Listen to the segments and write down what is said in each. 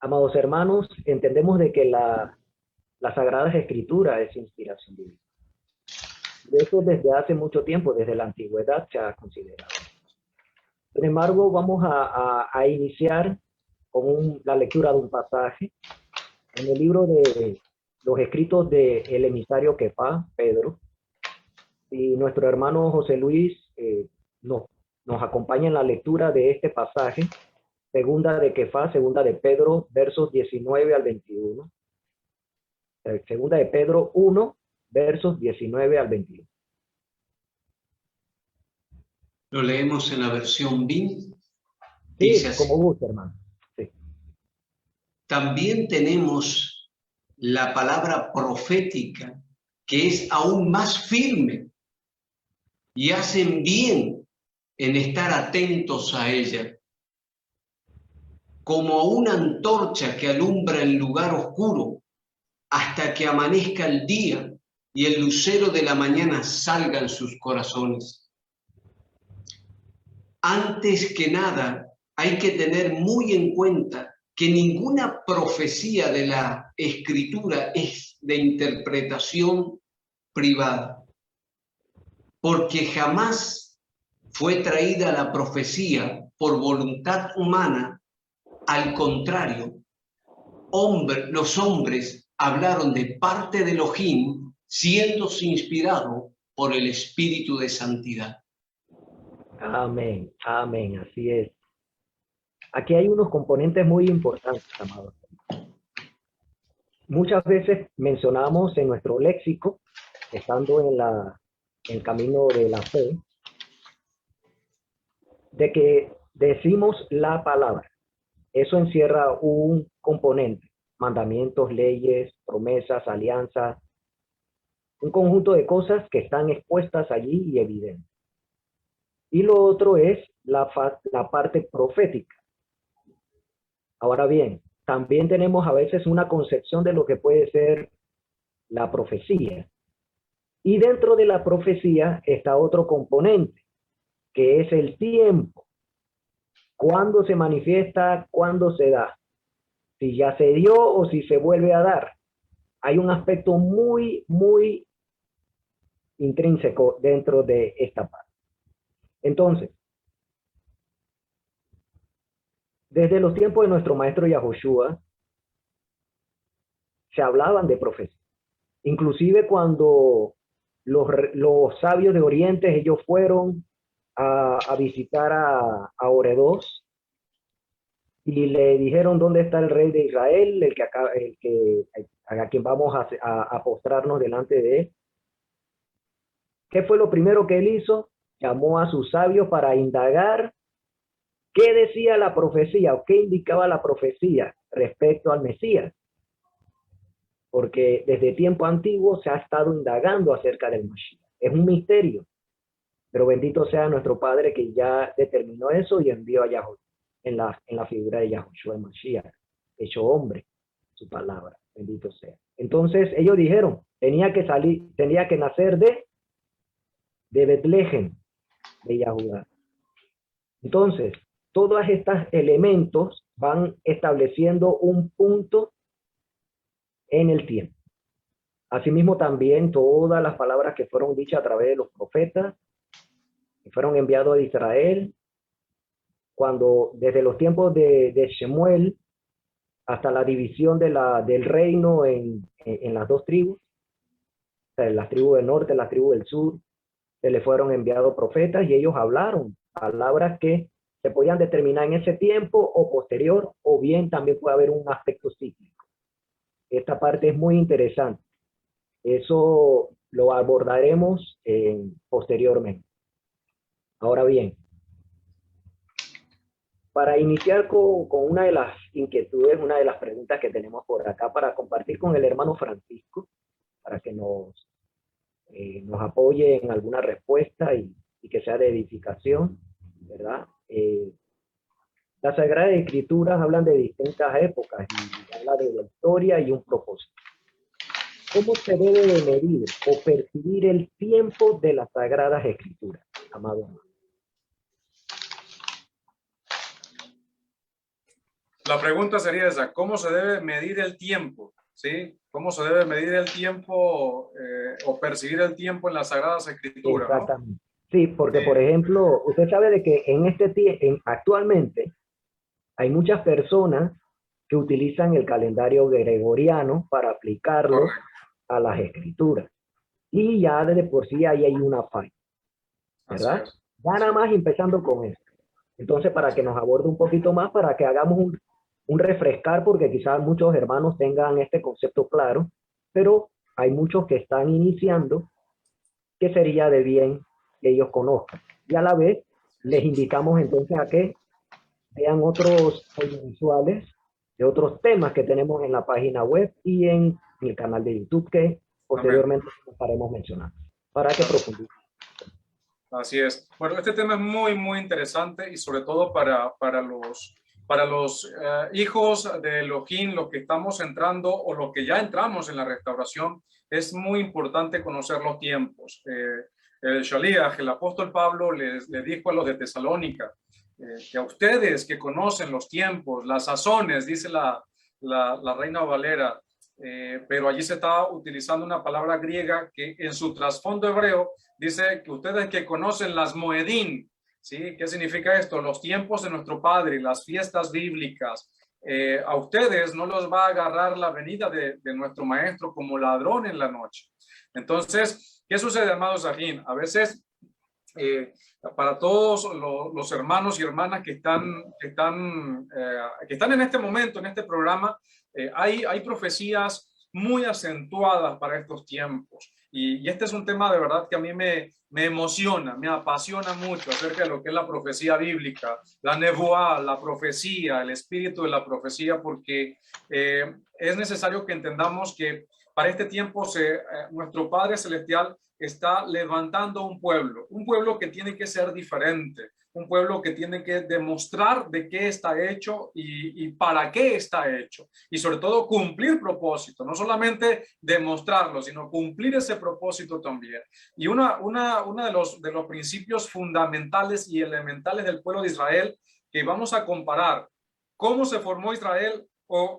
Amados hermanos, entendemos de que la Sagrada Escritura es inspiración divina. De eso desde hace mucho tiempo, desde la antigüedad se ha considerado. Sin embargo, vamos a iniciar con la lectura de un pasaje en el libro de los escritos del emisario Kefas, Pedro, y nuestro hermano José Luis nos acompaña en la lectura de este pasaje, segunda de Kefas, segunda de Pedro, versos 19 al 21. Segunda de Pedro 1, versos 19 al 21. Lo leemos en la versión BIN. Sí, como gusta, hermano. Sí. También tenemos la palabra profética, que es aún más firme, y hacen bien en estar atentos a ella. Como una antorcha que alumbra el lugar oscuro hasta que amanezca el día y el lucero de la mañana salga en sus corazones. Antes que nada, hay que tener muy en cuenta que ninguna profecía de la Escritura es de interpretación privada, porque jamás fue traída la profecía por voluntad humana. Al contrario, los hombres hablaron de parte de Elohim, siendo inspirado por el Espíritu de Santidad. Amén, amén, así es. Aquí hay unos componentes muy importantes, amados. Muchas veces mencionamos en nuestro léxico, estando en el camino de la fe, de que decimos la palabra. Eso encierra un componente, mandamientos, leyes, promesas, alianzas, un conjunto de cosas que están expuestas allí y evidentes. Y lo otro es la parte profética. Ahora bien, también tenemos a veces una concepción de lo que puede ser la profecía. Y dentro de la profecía está otro componente, que es el tiempo. ¿Cuándo se manifiesta? ¿Cuándo se da? Si ya se dio o si se vuelve a dar. Hay un aspecto muy, muy intrínseco dentro de esta parte. Entonces, desde los tiempos de nuestro maestro Yahushua, se hablaban de profecía. Inclusive cuando los sabios de Oriente, ellos fueron a visitar a Oredos y le dijeron dónde está el rey de Israel, a quien vamos a postrarnos delante de él. ¿Qué fue lo primero que él hizo? Llamó a sus sabios para indagar qué decía la profecía o qué indicaba la profecía respecto al Mesías. Porque desde tiempo antiguo se ha estado indagando acerca del Mashiach. Es un misterio, pero bendito sea nuestro Padre que ya determinó eso y envió a Yahushua en la figura de Yahushua el Mashiach, hecho hombre, su palabra, bendito sea. Entonces ellos dijeron, tenía que nacer de Betlehem, de Yahudá. Entonces, todos estos elementos van estableciendo un punto en el tiempo. Asimismo también todas las palabras que fueron dichas a través de los profetas, que fueron enviados a Israel, cuando desde los tiempos de Shemuel hasta la división del reino en las dos tribus, o sea, las tribus del norte, las tribus del sur, se le fueron enviados profetas y ellos hablaron palabras que se podían determinar en ese tiempo o posterior, o bien también puede haber un aspecto cíclico. Esta parte es muy interesante. Eso lo abordaremos posteriormente. Ahora bien, para iniciar con una de las inquietudes, una de las preguntas que tenemos por acá para compartir con el hermano Francisco, para que nos apoye en alguna respuesta y que sea de edificación, ¿verdad? Las Sagradas Escrituras hablan de distintas épocas y habla de la historia y un propósito. ¿Cómo se debe de medir o percibir el tiempo de las Sagradas Escrituras, amado hermano? La pregunta sería esa: ¿cómo se debe medir el tiempo? ¿Sí? ¿Cómo se debe medir el tiempo o percibir el tiempo en las Sagradas Escrituras, ¿no? Exactamente. Sí, porque por Sí, ejemplo, usted sabe de que en este actualmente hay muchas personas que utilizan el calendario gregoriano para aplicarlo correcto. a las escrituras. Y ya desde por sí ahí hay una falla, Así ¿verdad? es. Ya Así nada más es. empezando con eso. Entonces, para Así que nos es. aborde un poquito más, para que hagamos un refrescar, porque quizás muchos hermanos tengan este concepto claro, pero hay muchos que están iniciando que sería de bien que ellos conozcan. Y a la vez, les invitamos entonces a que vean otros audiovisuales de otros temas que tenemos en la página web y en el canal de YouTube que Amén. posteriormente estaremos mencionando para que Así, profundicen. así es. Bueno, este tema es muy, muy interesante y sobre todo para los hijos de Elohim, los que estamos entrando o los que ya entramos en la restauración, es muy importante conocer los tiempos. El Shaliach, el apóstol Pablo, les dijo a los de Tesalónica que a ustedes que conocen los tiempos, las sazones, dice la Reina Valera, pero allí se está utilizando una palabra griega que en su trasfondo hebreo dice que ustedes que conocen las moedín, ¿sí? ¿Qué significa esto? Los tiempos de nuestro Padre, las fiestas bíblicas. A ustedes no los va a agarrar la venida de nuestro Maestro como ladrón en la noche. Entonces, ¿qué sucede, amados Sajín? A veces para todos los hermanos y hermanas que están en este momento, en este programa, hay profecías muy acentuadas para estos tiempos. Y este es un tema de verdad que a mí me emociona, me apasiona mucho acerca de lo que es la profecía bíblica, la nebuá, la profecía, el espíritu de la profecía, porque es necesario que entendamos que para este tiempo nuestro Padre Celestial está levantando un pueblo que tiene que ser diferente, un pueblo que tiene que demostrar de qué está hecho y para qué está hecho. Y sobre todo cumplir propósito, no solamente demostrarlo, sino cumplir ese propósito también. Y una de los principios fundamentales y elementales del pueblo de Israel que vamos a comparar cómo se formó Israel o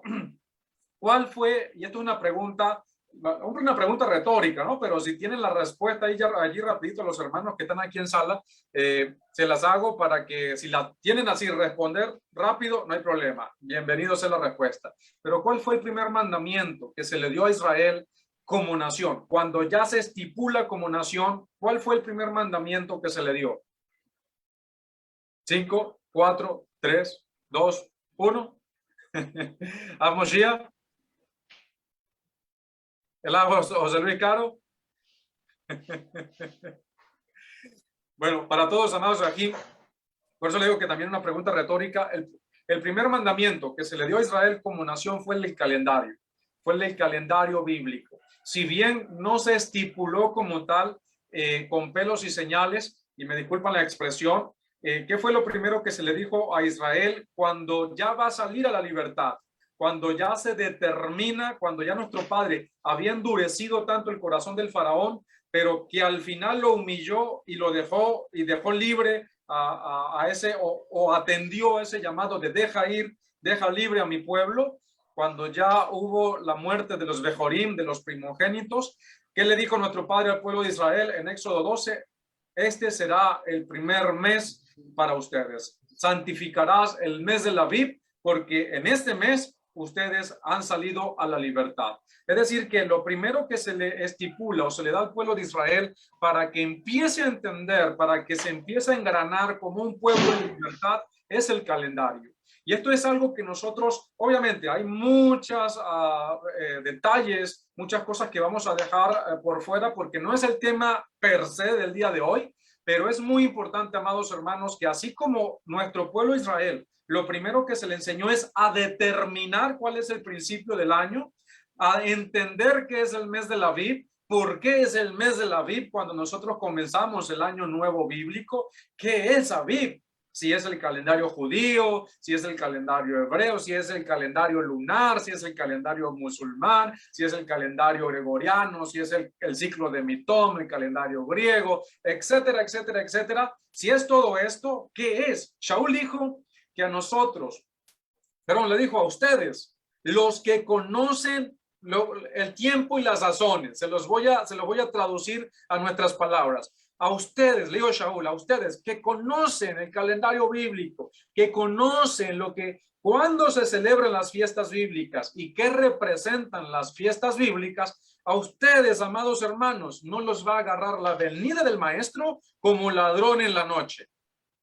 cuál fue, y esto es una pregunta retórica, ¿no? Pero si tienen la respuesta ahí, allí rapidito los hermanos que están aquí en sala, se las hago para que si la tienen así, responder rápido, no hay problema. Bienvenidos a la respuesta. Pero ¿cuál fue el primer mandamiento que se le dio a Israel como nación? Cuando ya se estipula como nación, ¿cuál fue el primer mandamiento que se le dio? 5, 4, 3, 2, 1. Vamos ya. El José Luis Caro. Bueno, para todos, amados aquí, por eso le digo que también una pregunta retórica. El primer mandamiento que se le dio a Israel como nación fue el del calendario, fue el del calendario bíblico. Si bien no se estipuló como tal, con pelos y señales, y me disculpan la expresión, ¿qué fue lo primero que se le dijo a Israel cuando ya va a salir a la libertad? Cuando ya se determina, cuando ya nuestro padre había endurecido tanto el corazón del faraón, pero que al final lo humilló y lo dejó libre a ese o atendió a ese llamado de deja ir, deja libre a mi pueblo, cuando ya hubo la muerte de los Bejorim, de los primogénitos. ¿Qué le dijo nuestro padre al pueblo de Israel en Éxodo 12? Este será el primer mes para ustedes. Santificarás el mes de la Aviv, porque en este mes ustedes han salido a la libertad. Es decir, que lo primero que se le estipula o se le da al pueblo de Israel para que empiece a entender, para que se empiece a engranar como un pueblo en libertad, es el calendario. Y esto es algo que nosotros, obviamente, hay muchos detalles, muchas cosas que vamos a dejar por fuera porque no es el tema per se del día de hoy, pero es muy importante, amados hermanos, que así como nuestro pueblo Israel, lo primero que se le enseñó es a determinar cuál es el principio del año, a entender qué es el mes de la Aviv, por qué es el mes de la Aviv cuando nosotros comenzamos el año nuevo bíblico, qué es Aviv, si es el calendario judío, si es el calendario hebreo, si es el calendario lunar, si es el calendario musulmán, si es el calendario gregoriano, si es el ciclo de Mitom, el calendario griego, etcétera, etcétera, etcétera. Si es todo esto, ¿qué es? Shaul dijo que a nosotros Perdón, le dijo a ustedes, los que conocen el tiempo y las sazones. Se los voy a traducir a nuestras palabras. A ustedes, le digo Shaul, a ustedes que conocen el calendario bíblico, que conocen cuándo se celebran las fiestas bíblicas y qué representan las fiestas bíblicas, a ustedes, amados hermanos, no los va a agarrar la venida del maestro como ladrón en la noche,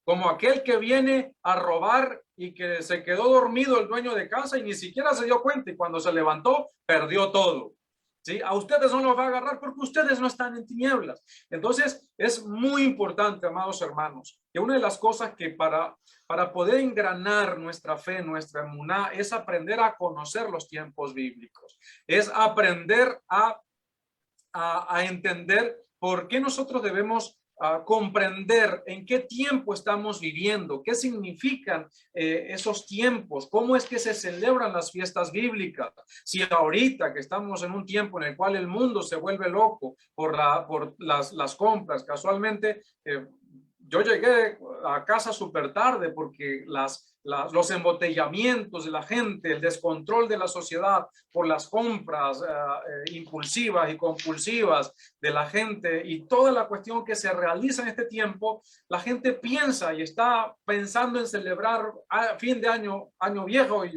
como aquel que viene a robar y que se quedó dormido el dueño de casa y ni siquiera se dio cuenta, y cuando se levantó perdió todo. ¿Sí? A ustedes no los va a agarrar porque ustedes no están en tinieblas. Entonces es muy importante, amados hermanos, que una de las cosas que para poder engranar nuestra fe, nuestra emuná, es aprender a conocer los tiempos bíblicos, es aprender a entender por qué nosotros debemos comprender en qué tiempo estamos viviendo, qué significan esos tiempos, cómo es que se celebran las fiestas bíblicas. Si ahorita que estamos en un tiempo en el cual el mundo se vuelve loco por las compras, casualmente yo llegué a casa súper tarde porque los embotellamientos de la gente, el descontrol de la sociedad por las compras impulsivas y compulsivas de la gente y toda la cuestión que se realiza en este tiempo, la gente piensa y está pensando en celebrar fin de año viejo y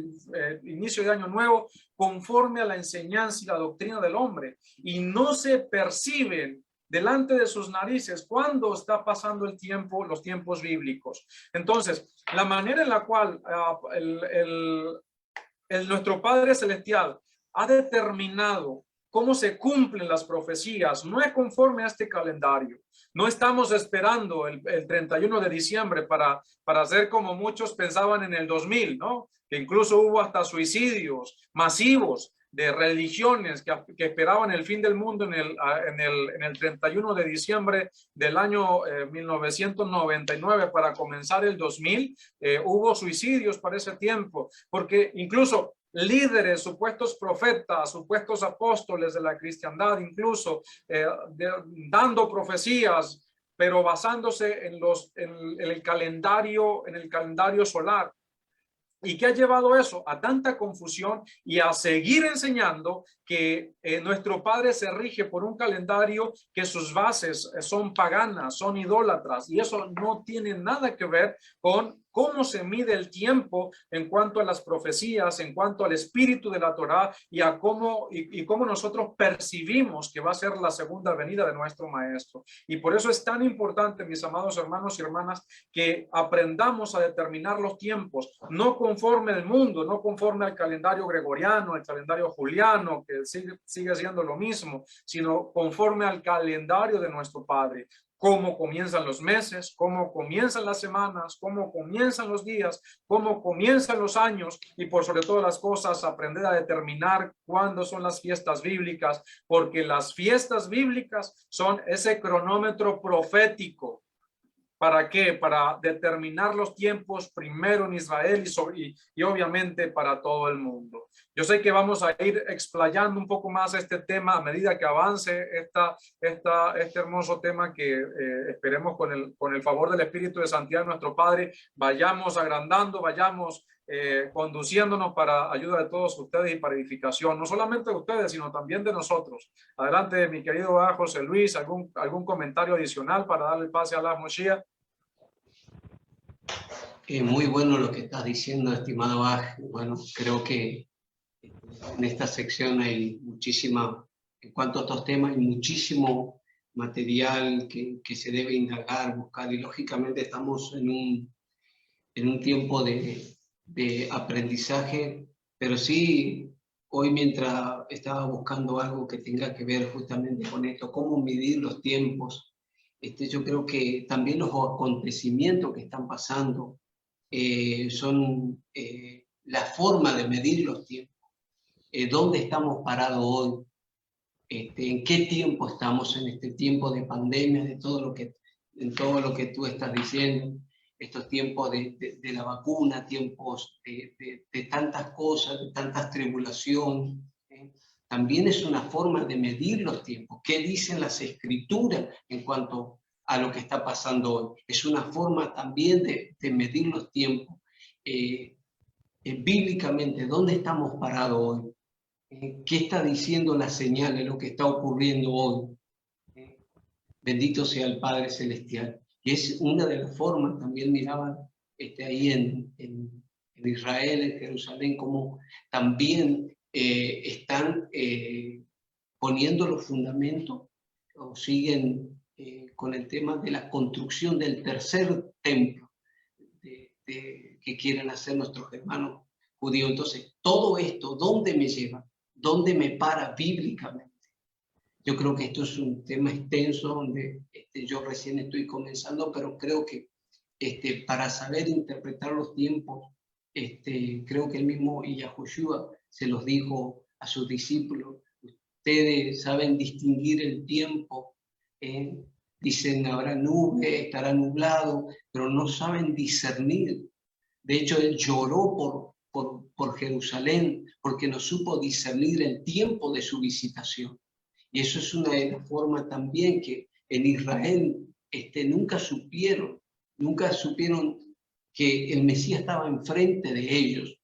inicio de año nuevo conforme a la enseñanza y la doctrina del hombre, y no se perciben delante de sus narices cuando está pasando el tiempo, los tiempos bíblicos. Entonces, la manera en la cual nuestro Padre Celestial ha determinado cómo se cumplen las profecías no es conforme a este calendario. No estamos esperando el 31 de diciembre para hacer como muchos pensaban en el 2000, ¿no? Que incluso hubo hasta suicidios masivos de religiones que esperaban el fin del mundo en el 31 de diciembre del año 1999 para comenzar el 2000. Hubo suicidios para ese tiempo, porque incluso líderes, supuestos profetas, supuestos apóstoles de la cristiandad, incluso dando profecías, pero basándose en el calendario solar. ¿Y qué ha llevado eso? A tanta confusión y a seguir enseñando que nuestro Padre se rige por un calendario que sus bases son paganas, son idólatras, y eso no tiene nada que ver con cómo se mide el tiempo en cuanto a las profecías, en cuanto al espíritu de la Torá y a cómo nosotros percibimos que va a ser la segunda venida de nuestro Maestro. Y por eso es tan importante, mis amados hermanos y hermanas, que aprendamos a determinar los tiempos, no conforme al mundo, no conforme al calendario gregoriano, al calendario juliano, que sigue siendo lo mismo, sino conforme al calendario de nuestro Padre. Cómo comienzan los meses, cómo comienzan las semanas, cómo comienzan los días, cómo comienzan los años, y por sobre todas las cosas aprender a determinar cuándo son las fiestas bíblicas, porque las fiestas bíblicas son ese cronómetro profético. ¿Para qué? Para determinar los tiempos primero en Israel y obviamente para todo el mundo. Yo sé que vamos a ir explayando un poco más este tema a medida que avance este hermoso tema que esperemos con el favor del Espíritu de Santidad, nuestro Padre, vayamos agrandando, vayamos conduciéndonos para ayuda de todos ustedes y para edificación, no solamente de ustedes, sino también de nosotros. Adelante, mi querido José Luis, algún comentario adicional para darle pase a la Moshiach. Muy bueno lo que estás diciendo, estimado Aj. Bueno, creo que en esta sección hay muchísima, en cuanto a estos temas, hay muchísimo material que se debe indagar, buscar, y lógicamente estamos en un tiempo de aprendizaje, pero sí, hoy mientras estaba buscando algo que tenga que ver justamente con esto, cómo medir los tiempos, yo creo que también los acontecimientos que están pasando son la forma de medir los tiempos. ¿Dónde estamos parados hoy? ¿En qué tiempo estamos en este tiempo de pandemia, en todo lo que tú estás diciendo? Estos tiempos de la vacuna, tiempos de tantas cosas, de tantas tribulaciones. También es una forma de medir los tiempos. ¿Qué dicen las escrituras en cuanto a lo que está pasando hoy? Es una forma también de medir los tiempos. bíblicamente, ¿dónde estamos parados hoy? ¿Qué está diciendo las señales, lo que está ocurriendo hoy? Bendito sea el Padre Celestial. Y es una de las formas, también miraban ahí en Israel, en Jerusalén, como también están poniendo los fundamentos o siguen con el tema de la construcción del tercer templo que quieren hacer nuestros hermanos judíos. Entonces, todo esto, ¿dónde me lleva? ¿Dónde me para bíblicamente? Yo creo que esto es un tema extenso donde yo recién estoy comenzando, pero creo que para saber interpretar los tiempos, creo que el mismo Yahushua se los dijo a sus discípulos: ustedes saben distinguir el tiempo, dicen habrá nube, estará nublado, pero no saben discernir. De hecho, él lloró por Jerusalén porque no supo discernir el tiempo de su visitación. Y eso es una de las formas también que en Israel nunca supieron que el Mesías estaba enfrente de ellos,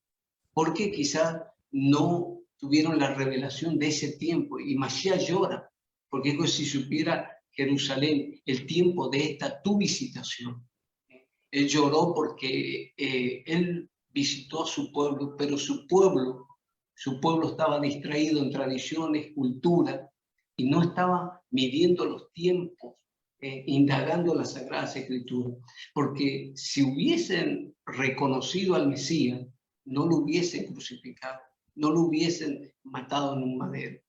porque quizás no tuvieron la revelación de ese tiempo. Y Mashiach llora, porque es como si supiera Jerusalén el tiempo de esta tu visitación. Él lloró porque él visitó a su pueblo, pero su pueblo estaba distraído en tradiciones, cultura, y no estaba midiendo los tiempos, indagando las Sagradas Escrituras. Porque si hubiesen reconocido al Mesías, no lo hubiesen crucificado, no lo hubiesen matado en un madero.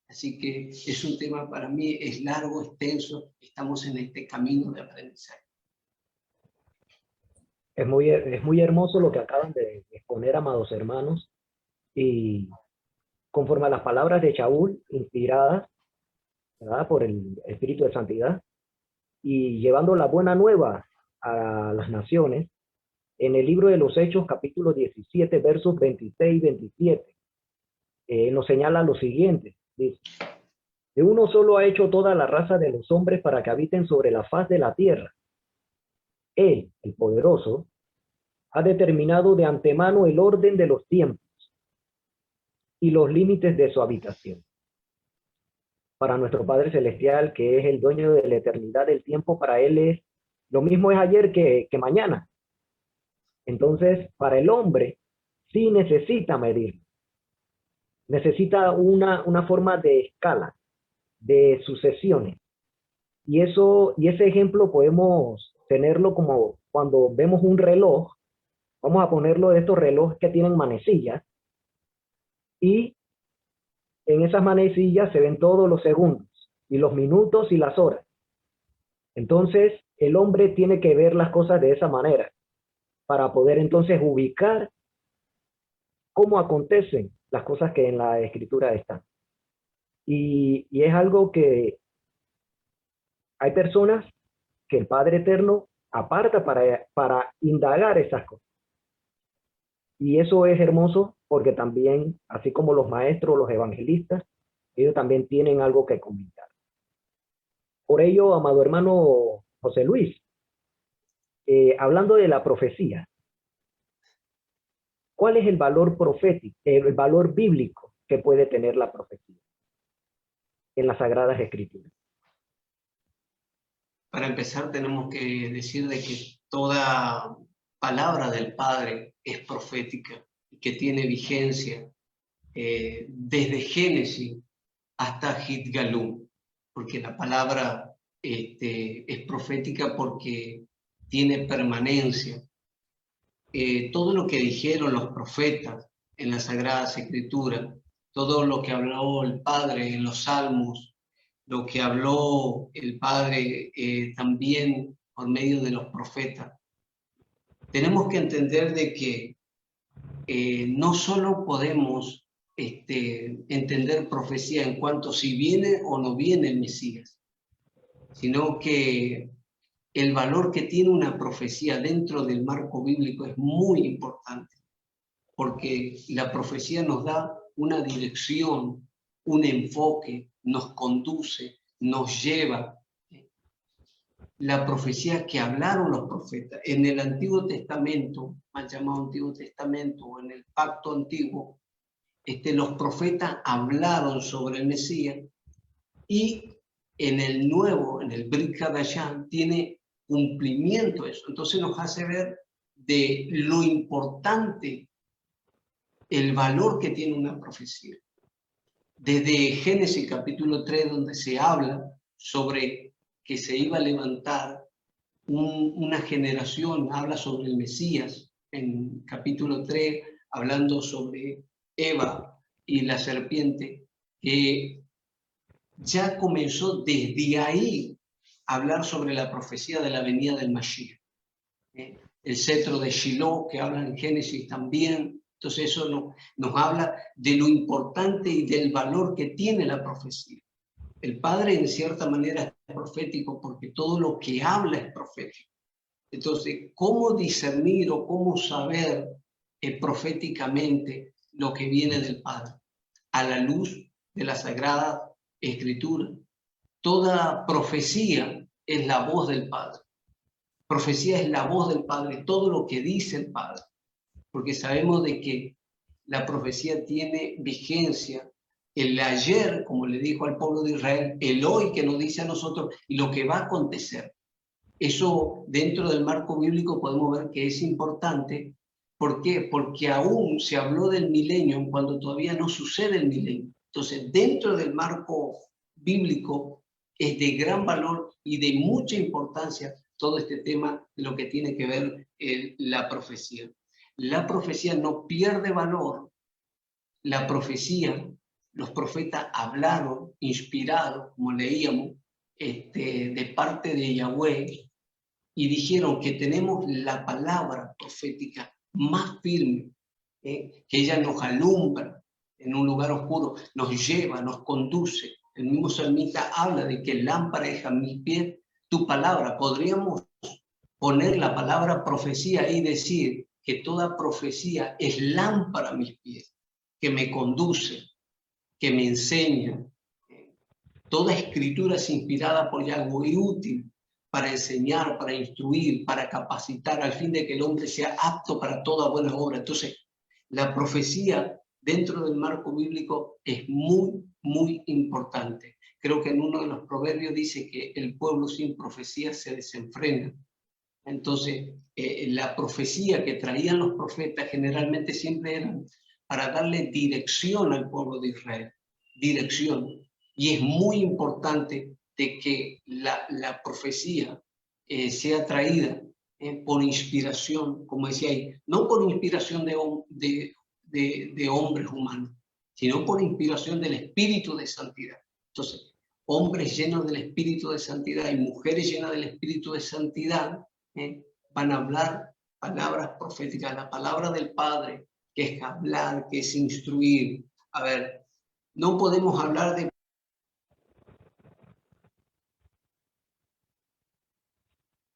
Así que es un tema, para mí es largo, extenso, estamos en este camino de aprendizaje. Es muy hermoso lo que acaban de exponer, amados hermanos, y conforme a las palabras de Shaul, inspiradas, ¿verdad?, por el Espíritu de Santidad, y llevando la buena nueva a las naciones, en el libro de los Hechos, capítulo 17, versos 26 y 27, nos señala lo siguiente, dice: de uno solo ha hecho toda la raza de los hombres para que habiten sobre la faz de la tierra. Él, el poderoso, ha determinado de antemano el orden de los tiempos y los límites de su habitación. Para nuestro Padre Celestial, que es el dueño de la eternidad del tiempo, para Él es lo mismo es ayer que mañana. Entonces, para el hombre, sí necesita medir. Necesita una forma de escala, de sucesiones. Y ese ejemplo podemos tenerlo como cuando vemos un reloj. Vamos a ponerlo de estos relojes que tienen manecillas, y en esas manecillas se ven todos los segundos y los minutos y las horas. Entonces, el hombre tiene que ver las cosas de esa manera para poder entonces ubicar cómo acontecen las cosas que en la Escritura están. Y es algo que hay personas que el Padre Eterno aparta para indagar esas cosas. Y eso es hermoso porque también, así como los maestros, los evangelistas, ellos también tienen algo que comentar. Por ello, amado hermano José Luis, hablando de la profecía, ¿cuál es el valor profético, el valor bíblico que puede tener la profecía en las Sagradas Escrituras? Para empezar, tenemos que decir de que toda palabra del Padre es profética y que tiene vigencia desde Génesis hasta Gitgalú, porque la palabra es profética porque tiene permanencia. Todo lo que dijeron los profetas en las Sagradas Escrituras, todo lo que habló el Padre en los Salmos, lo que habló el Padre también por medio de los profetas, tenemos que entender de que no solo podemos entender profecía en cuanto si viene o no viene el Mesías, sino que el valor que tiene una profecía dentro del marco bíblico es muy importante, porque la profecía nos da una dirección, un enfoque, nos conduce, nos lleva. la profecía que hablaron los profetas. En el Antiguo Testamento, mal llamado Antiguo Testamento, o en el Pacto Antiguo, los profetas hablaron sobre el Mesías, y en el Nuevo, en el Brit Hadashah, tiene cumplimiento eso. Entonces nos hace ver de lo importante, el valor que tiene una profecía. Desde Génesis capítulo 3, donde se habla sobre que se iba a levantar una generación, habla sobre el Mesías, en capítulo 3, hablando sobre Eva y la serpiente, que ya comenzó desde ahí a hablar sobre la profecía de la venida del Mashiach. El cetro de Shiloh, que habla en Génesis también. Entonces eso nos habla de lo importante y del valor que tiene la profecía. El Padre en cierta manera es profético porque todo lo que habla es profético. Entonces, ¿cómo discernir o cómo saber proféticamente lo que viene del Padre? A la luz de la Sagrada Escritura. Toda profecía es la voz del Padre. Profecía es la voz del Padre, todo lo que dice el Padre. Porque sabemos de que la profecía tiene vigencia. El ayer, como le dijo al pueblo de Israel, el hoy que nos dice a nosotros y lo que va a acontecer. Eso dentro del marco bíblico podemos ver que es importante. ¿Por qué? Porque aún se habló del milenio cuando todavía no sucede el milenio. Entonces, dentro del marco bíblico es de gran valor y de mucha importancia todo este tema de lo que tiene que ver la profecía. La profecía no pierde valor. La profecía, los profetas hablaron, inspirados, como leíamos, de parte de Yahweh, y dijeron que tenemos la palabra profética más firme, que ella nos alumbra en un lugar oscuro, nos lleva, nos conduce. El mismo salmista habla de que lámpara es a mis pies tu palabra. Podríamos poner la palabra profecía y decir que toda profecía es lámpara a mis pies, que me conduce, que me enseña. Toda escritura es inspirada por Yahweh y útil para enseñar, para instruir, para capacitar, al fin de que el hombre sea apto para toda buena obra. Entonces, la profecía dentro del marco bíblico es muy, muy importante. Creo que en uno de los proverbios dice que el pueblo sin profecía se desenfrena. Entonces, la profecía que traían los profetas generalmente siempre eran para darle dirección al pueblo de Israel. Dirección. Y es muy importante de que la profecía sea traída por inspiración, como decía ahí, no por inspiración de hombres humanos, sino por inspiración del Espíritu de Santidad. Entonces, hombres llenos del Espíritu de Santidad y mujeres llenas del Espíritu de Santidad van a hablar palabras proféticas, la palabra del Padre, que es hablar, que es instruir. A ver, no podemos hablar de...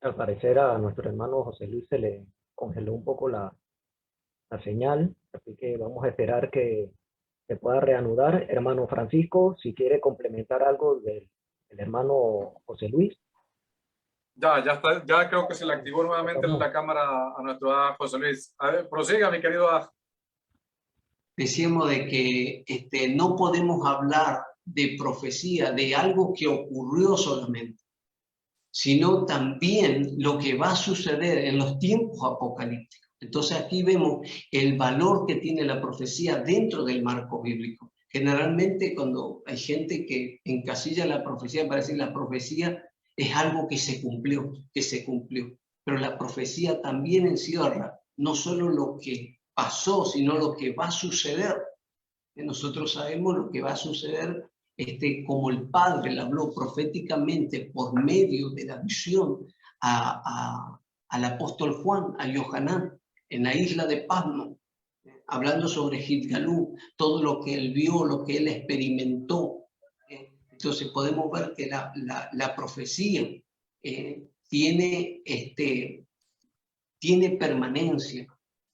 Al parecer a nuestro hermano José Luis se le congeló un poco la señal, así que vamos a esperar que se pueda reanudar. Hermano Francisco, si quiere complementar algo del hermano José Luis. Ya está, ya creo que se le activó nuevamente la cámara a nuestro José Luis. A ver, prosiga, mi querido A. Decíamos de que no podemos hablar de profecía, de algo que ocurrió solamente, sino también lo que va a suceder en los tiempos apocalípticos. Entonces aquí vemos el valor que tiene la profecía dentro del marco bíblico. Generalmente cuando hay gente que encasilla la profecía para decir la profecía es algo que se cumplió, pero la profecía también encierra no solo lo que pasó, sino lo que va a suceder. Nosotros sabemos lo que va a suceder, como el Padre le habló proféticamente por medio de la visión al apóstol Juan, a Yohanan, en la isla de Patmos, hablando sobre Gilgalú, todo lo que él vio, lo que él experimentó. Entonces podemos ver que la profecía tiene permanencia.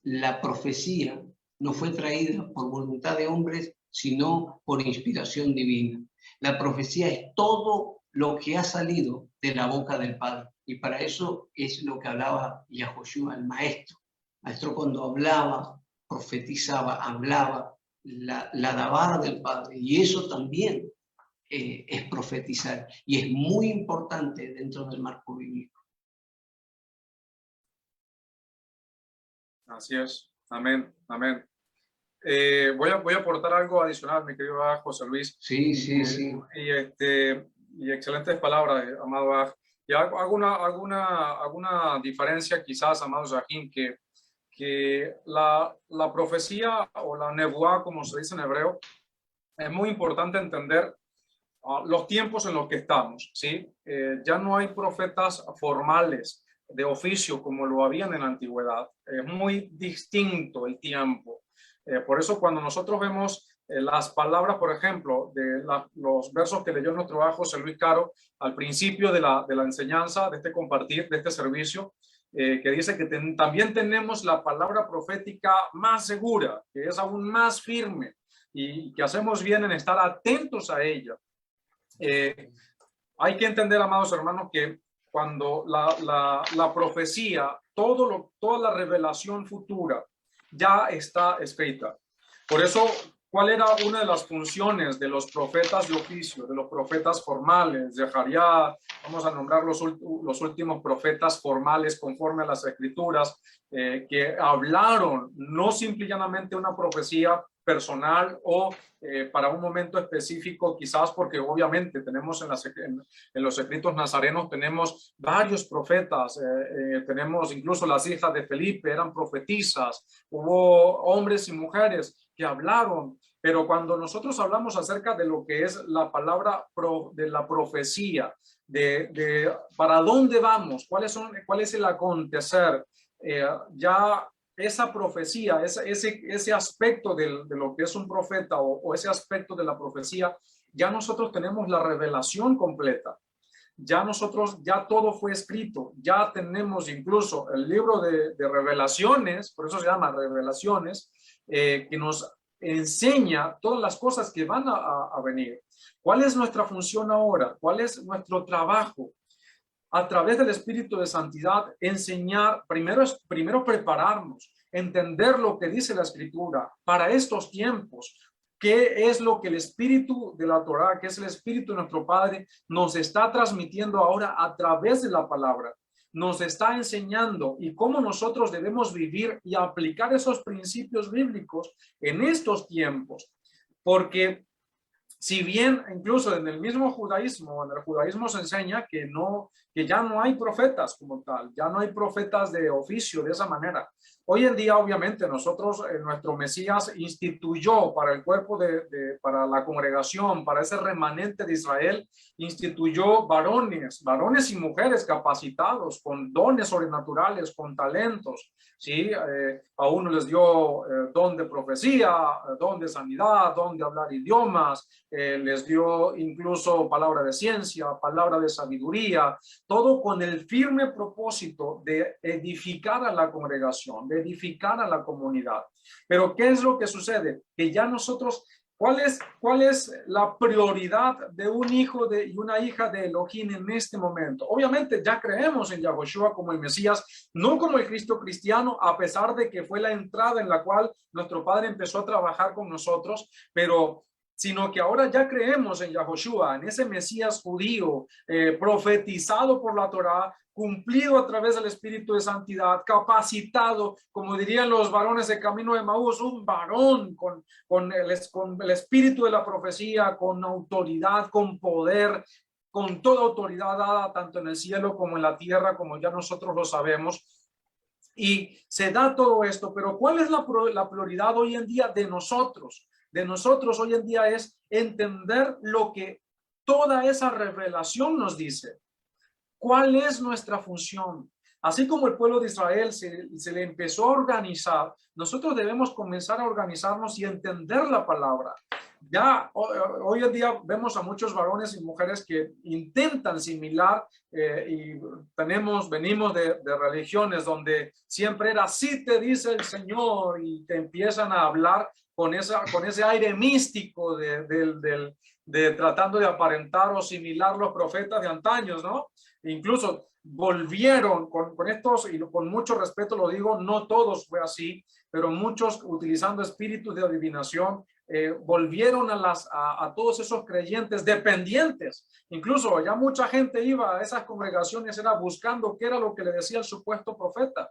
La profecía no fue traída por voluntad de hombres, sino por inspiración divina. La profecía es todo lo que ha salido de la boca del Padre. Y para eso es lo que hablaba Yahushua, el maestro. El maestro cuando hablaba, profetizaba, hablaba la davara del Padre. Y eso también es profetizar. Y es muy importante dentro del marco bíblico. Así es. Amén. Amén. Voy a aportar algo adicional, mi querido José Luis. Sí, sí, sí. Y excelentes palabras, amado Aj. Y hago alguna diferencia quizás, amado Zahim, que la profecía o la nebuá, como se dice en hebreo, es muy importante entender los tiempos en los que estamos, ¿sí? Ya no hay profetas formales de oficio como lo habían en la antigüedad. Es muy distinto el tiempo. Por eso cuando nosotros vemos las palabras, por ejemplo, de los versos que leyó nuestro José Luis Caro al principio de la enseñanza, de este compartir, de este servicio, que dice que también tenemos la palabra profética más segura, que es aún más firme y que hacemos bien en estar atentos a ella. Hay que entender, amados hermanos, que cuando la profecía, toda la revelación futura ya está escrita. Por eso, ¿cuál era una de las funciones de los profetas de oficio, de los profetas formales? De Zacarías, vamos a nombrar los últimos profetas formales conforme a las escrituras, que hablaron no simplemente una profecía personal o para un momento específico, quizás porque obviamente tenemos en los escritos nazarenos tenemos varios profetas, tenemos incluso las hijas de Felipe, eran profetisas, hubo hombres y mujeres que hablaron, pero cuando nosotros hablamos acerca de lo que es la palabra de la profecía, de para dónde vamos, cuál es el acontecer, ya esa profecía, ese aspecto de lo que es un profeta o ese aspecto de la profecía, ya nosotros tenemos la revelación completa. Ya todo fue escrito, ya tenemos incluso el libro de revelaciones, por eso se llama revelaciones, que nos enseña todas las cosas que van a venir. ¿Cuál es nuestra función ahora? ¿Cuál es nuestro trabajo? A través del Espíritu de Santidad, enseñar, primero prepararnos, entender lo que dice la Escritura para estos tiempos, qué es lo que el Espíritu de la Torá, que es el Espíritu de nuestro Padre, nos está transmitiendo ahora a través de la palabra, nos está enseñando y cómo nosotros debemos vivir y aplicar esos principios bíblicos en estos tiempos, porque si bien incluso en el mismo judaísmo, en el judaísmo se enseña que ya no hay profetas como tal, ya no hay profetas de oficio de esa manera. Hoy en día, obviamente, nuestro Mesías instituyó para el cuerpo para la congregación, para ese remanente de Israel, instituyó varones y mujeres capacitados con dones sobrenaturales, con talentos, ¿sí? A uno les dio don de profecía, don de sanidad, don de hablar idiomas, les dio incluso palabra de ciencia, palabra de sabiduría, todo con el firme propósito de edificar a la congregación, de edificar a la comunidad. Pero ¿qué es lo que sucede? Que ya nosotros, ¿cuál es la prioridad de un hijo y una hija de Elohim en este momento? Obviamente ya creemos en Yahushua como el Mesías, no como el Cristo cristiano, a pesar de que fue la entrada en la cual nuestro Padre empezó a trabajar con nosotros, sino que ahora ya creemos en Yahushua, en ese Mesías judío, profetizado por la Torá, cumplido a través del Espíritu de Santidad, capacitado, como dirían los varones de Camino de Maús, un varón con el espíritu de la profecía, con autoridad, con poder, con toda autoridad dada tanto en el cielo como en la tierra, como ya nosotros lo sabemos. Y se da todo esto, pero ¿cuál es la prioridad hoy en día de nosotros? De nosotros hoy en día es entender lo que toda esa revelación nos dice. ¿Cuál es nuestra función? Así como el pueblo de Israel se le empezó a organizar, nosotros debemos comenzar a organizarnos y entender la palabra. Ya hoy en día vemos a muchos varones y mujeres que intentan similar y venimos de religiones donde siempre era así te dice el Señor y te empiezan a hablar con ese aire místico tratando de aparentar o similar los profetas de antaños, ¿no? Incluso volvieron con estos, y con mucho respeto lo digo, no todos fue así, pero muchos utilizando espíritus de adivinación, volvieron a todos esos creyentes dependientes. Incluso ya mucha gente iba a esas congregaciones, era buscando qué era lo que le decía el supuesto profeta,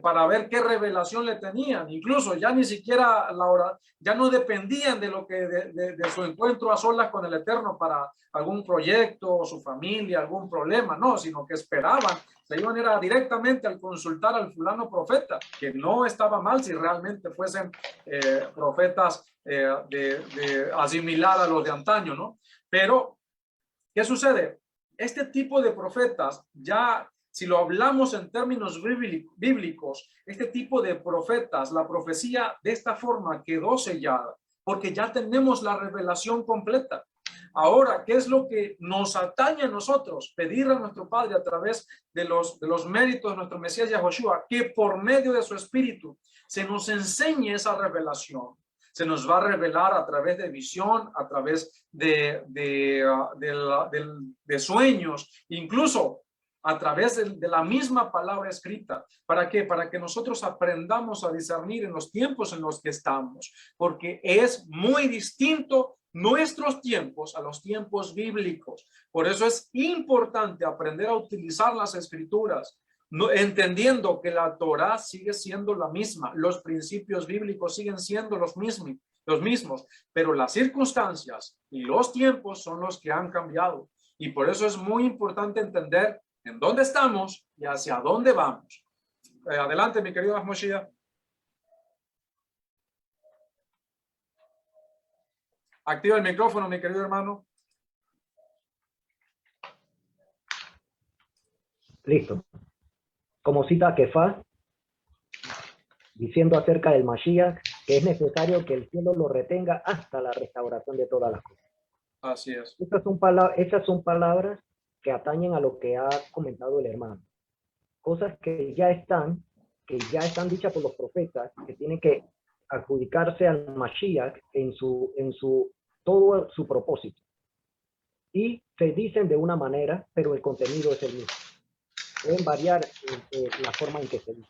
para ver qué revelación le tenían. Incluso ya ni siquiera ya no dependían de lo que de su encuentro a solas con el Eterno para algún proyecto o su familia, algún problema, no, sino que esperaban, se iban era directamente al consultar al fulano profeta, que no estaba mal si realmente fuesen profetas de asimilar a los de antaño, ¿no? Pero, ¿qué sucede? Este tipo de profetas, ya si lo hablamos en términos bíblicos, este tipo de profetas, la profecía de esta forma quedó sellada, porque ya tenemos la revelación completa. Ahora, ¿qué es lo que nos atañe a nosotros? Pedir a nuestro Padre a través de los méritos de nuestro Mesías Yahushua, que por medio de su Espíritu se nos enseñe esa revelación. Se nos va a revelar a través de visión, a través de sueños, incluso a través de la misma palabra escrita. ¿Para qué? Para que nosotros aprendamos a discernir en los tiempos en los que estamos, porque es muy distinto nuestros tiempos a los tiempos bíblicos. Por eso es importante aprender a utilizar las escrituras, entendiendo que la Torá sigue siendo la misma, los principios bíblicos siguen siendo los mismos, pero las circunstancias y los tiempos son los que han cambiado. Y por eso es muy importante entender en dónde estamos y hacia dónde vamos. Adelante, mi querido Moshiach. Activa el micrófono, mi querido hermano. Listo. Como cita Kefas, diciendo acerca del Mashiach, que es necesario que el cielo lo retenga hasta la restauración de todas las cosas. Así es. Esas son palabras que atañen a lo que ha comentado el hermano. Cosas que ya están dichas por los profetas, que tienen que adjudicarse al Mashiach en todo su propósito. Y se dicen de una manera, pero el contenido es el mismo. Pueden variar la forma en que se dice.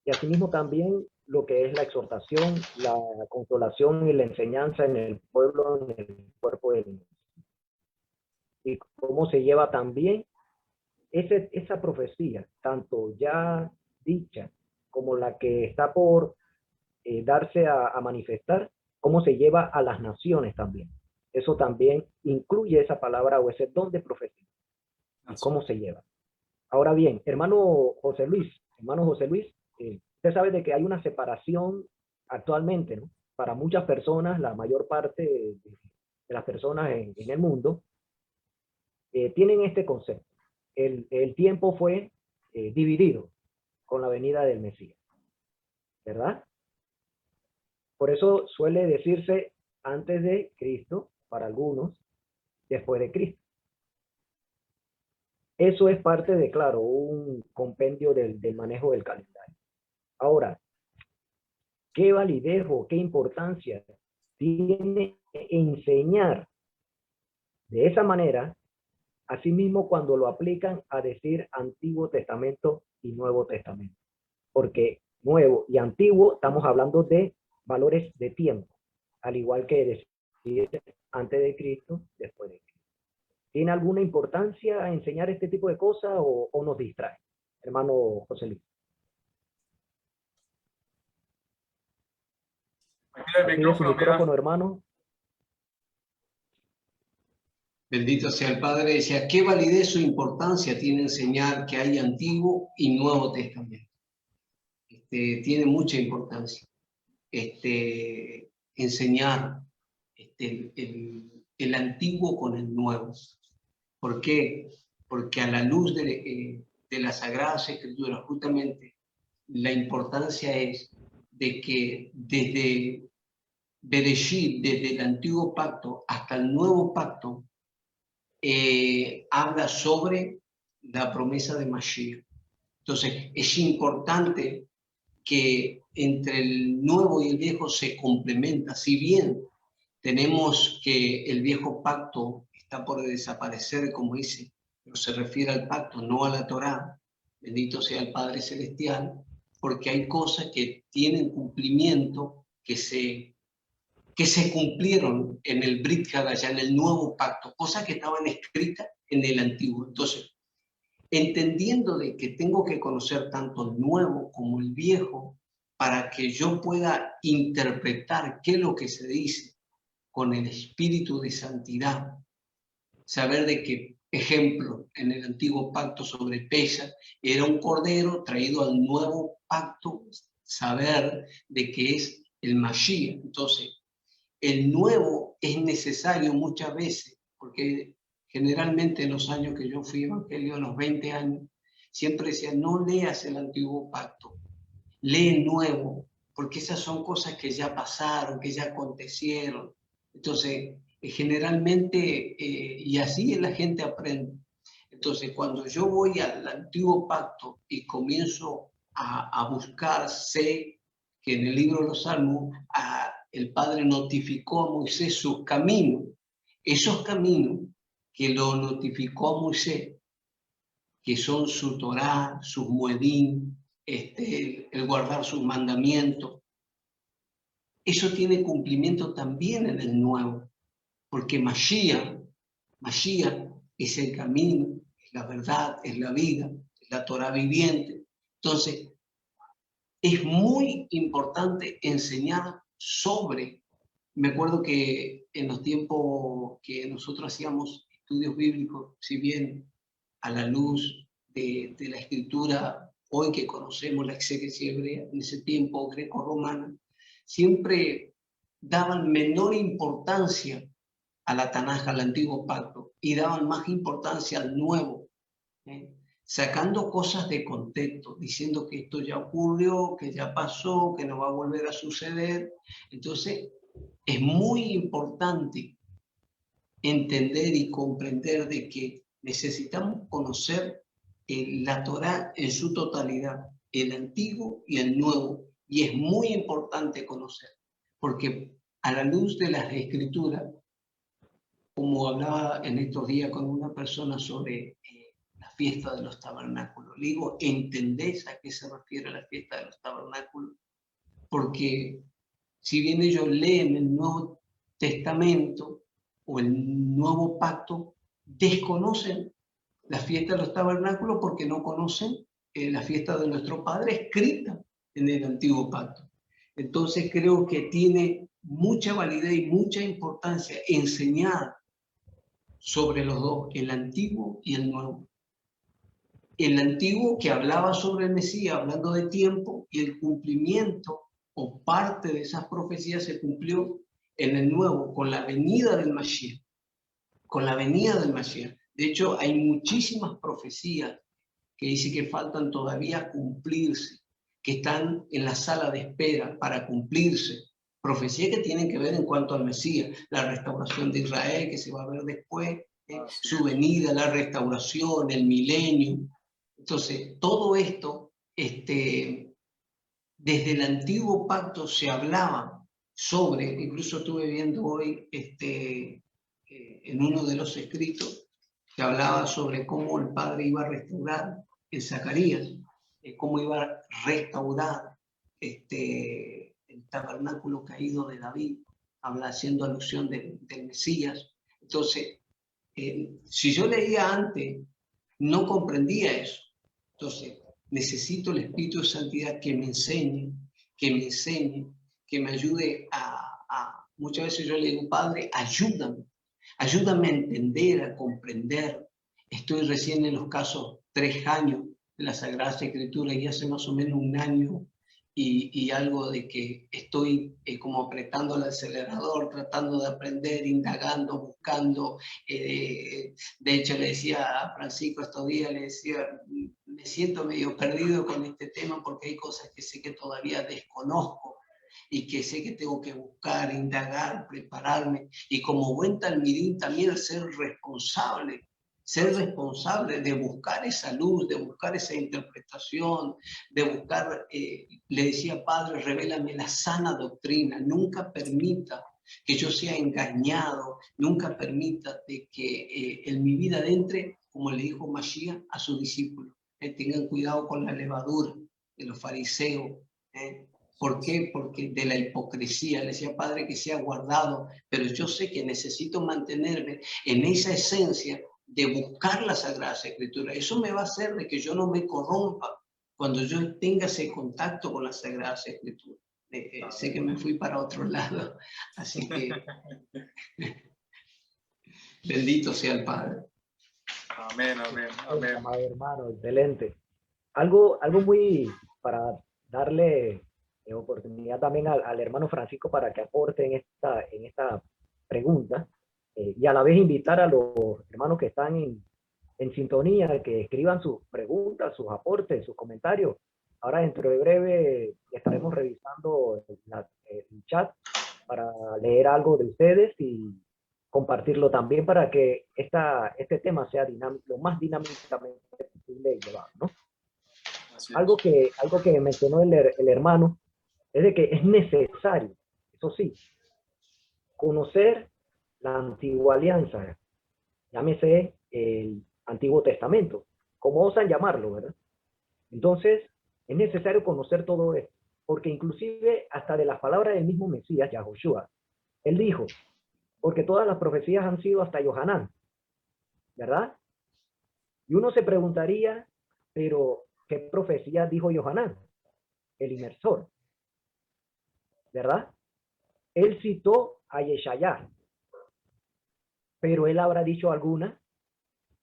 Y asimismo también lo que es la exhortación, la consolación y la enseñanza en el pueblo, en el cuerpo del mundo. Y cómo se lleva también esa profecía, tanto ya dicha como la que está por darse a manifestar, cómo se lleva a las naciones también. Eso también incluye esa palabra o ese don de profecía. Y cómo se lleva. Ahora bien, hermano José Luis, usted sabe de que hay una separación actualmente, ¿no? Para muchas personas, la mayor parte de las personas en el mundo tienen este concepto. El tiempo fue dividido con la venida del Mesías, ¿verdad? Por eso suele decirse antes de Cristo, para algunos, después de Cristo. Eso es parte de, claro, un compendio del manejo del calendario. Ahora, ¿qué validez o qué importancia tiene enseñar de esa manera, asimismo cuando lo aplican a decir Antiguo Testamento y Nuevo Testamento? Porque nuevo y antiguo estamos hablando de valores de tiempo, al igual que decir antes de Cristo, después de Cristo. ¿Tiene alguna importancia enseñar este tipo de cosas o nos distrae, hermano José Luis? El micrófono, hermano. Bendito sea el Padre. Decía, ¿qué validez o importancia tiene enseñar que hay Antiguo y Nuevo Testamento? Tiene mucha importancia. Enseñar el Antiguo con el Nuevo. ¿Por qué? Porque a la luz de las Sagradas Escrituras, justamente, la importancia es de que desde Bereshit, desde el Antiguo Pacto hasta el Nuevo Pacto, habla sobre la promesa de Mashiach. Entonces, es importante que entre el Nuevo y el Viejo se complementa. Si bien Tenemos que el viejo pacto está por desaparecer, como dice, pero se refiere al pacto, no a la Torá. Bendito sea el Padre Celestial, porque hay cosas que tienen cumplimiento, que se cumplieron en el Brit Hadashah, en el nuevo pacto, cosas que estaban escritas en el antiguo. Entonces, entendiendo de que tengo que conocer tanto el nuevo como el viejo, para que yo pueda interpretar qué es lo que se dice con el espíritu de santidad, saber de que, ejemplo, en el antiguo pacto sobre Pesach era un cordero traído al nuevo pacto, saber de que es el Mashiach. Entonces, el nuevo es necesario muchas veces, porque generalmente en los años que yo fui evangelio, a los 20 años, siempre decía, no leas el antiguo pacto, lee el nuevo, porque esas son cosas que ya pasaron, que ya acontecieron. Entonces, generalmente, y así la gente aprende. Entonces, cuando yo voy al antiguo pacto y comienzo a buscar, sé que en el libro de los Salmos el Padre notificó a Moisés sus caminos. Esos caminos que lo notificó a Moisés, que son su Torá, sus muedín, el guardar sus mandamientos, eso tiene cumplimiento también en el nuevo, porque Mashiach es el camino, es la verdad, es la vida, es la Torá viviente. Entonces, es muy importante enseñar sobre. Me acuerdo que en los tiempos que nosotros hacíamos estudios bíblicos, si bien a la luz de la escritura, hoy que conocemos la exégesis hebrea, en ese tiempo greco-romana, siempre daban menor importancia a la Tanaj, al antiguo pacto, y daban más importancia al nuevo, sacando cosas de contexto, diciendo que esto ya ocurrió, que ya pasó, que no va a volver a suceder. Entonces, es muy importante entender y comprender de que necesitamos conocer la Torá en su totalidad, el antiguo y el nuevo, y es muy importante conocer, porque a la luz de las escrituras, como hablaba en estos días con una persona sobre la fiesta de los tabernáculos, le digo, ¿entendés a qué se refiere la fiesta de los tabernáculos? Porque si bien ellos leen el Nuevo Testamento o el Nuevo Pacto, desconocen la fiesta de los tabernáculos porque no conocen la fiesta de nuestro Padre escrita en el Antiguo Pacto. Entonces creo que tiene mucha validez y mucha importancia enseñar sobre los dos, el Antiguo y el Nuevo. El Antiguo que hablaba sobre el Mesías, hablando de tiempo, y el cumplimiento o parte de esas profecías se cumplió en el Nuevo, con la venida del Mashiach. Con la venida del Mashiach. De hecho, hay muchísimas profecías que dice que faltan todavía cumplirse, que están en la sala de espera para cumplirse. Profecías que tienen que ver en cuanto al Mesías, la restauración de Israel, que se va a ver después, su venida, la restauración, el milenio. Entonces, todo esto, desde el antiguo pacto se hablaba sobre, incluso estuve viendo hoy en uno de los escritos, se hablaba sobre cómo el Padre iba a restaurar en Zacarías, cómo iba a restaurar el tabernáculo caído de David, haciendo alusión del Mesías. Entonces, si yo leía antes, no comprendía eso. Entonces, necesito el Espíritu de Santidad que me enseñe, que me ayude muchas veces yo le digo, Padre, ayúdame a entender, a comprender. Estoy recién en los casos 3 años de la Sagrada Escritura y hace más o menos 1 año y algo de que estoy como apretando el acelerador, tratando de aprender, indagando, buscando. De hecho, le decía a Francisco estos días, le decía, me siento medio perdido con este tema porque hay cosas que sé que todavía desconozco y que sé que tengo que buscar, indagar, prepararme. Y como buen talmidín también ser responsable de buscar esa luz, de buscar esa interpretación, de buscar, le decía, Padre, revélame la sana doctrina, nunca permita que yo sea engañado, nunca permita de que en mi vida entre, como le dijo Mashiach a sus discípulos, tengan cuidado con la levadura de los fariseos. ¿Por qué? Porque de la hipocresía, le decía, Padre, que sea guardado, pero yo sé que necesito mantenerme en esa esencia de buscar la Sagrada Escritura. Eso me va a hacer de que yo no me corrompa cuando yo tenga ese contacto con la Sagrada Escritura. Sé que me fui para otro lado, así que bendito sea el Padre. Amén, amén, amén. Amado hermano, excelente. Algo muy para darle oportunidad también al hermano Francisco para que aporte en esta pregunta, y a la vez invitar a los hermanos que están en sintonía, que escriban sus preguntas, sus aportes, sus comentarios. Ahora dentro de breve estaremos revisando el chat para leer algo de ustedes y compartirlo también para que este tema sea lo más dinámicamente posible llevado, ¿no? Algo que mencionó el hermano es de que es necesario, eso sí, conocer la antigua alianza, llámese el Antiguo Testamento, como osan llamarlo, ¿verdad? Entonces, es necesario conocer todo esto, porque inclusive hasta de las palabras del mismo Mesías, Yahoshua, él dijo, porque todas las profecías han sido hasta Yohanan, ¿verdad? Y uno se preguntaría, pero ¿qué profecía dijo Yohanan? El inmersor, ¿verdad? Él citó a Yeshayá, pero él habrá dicho alguna.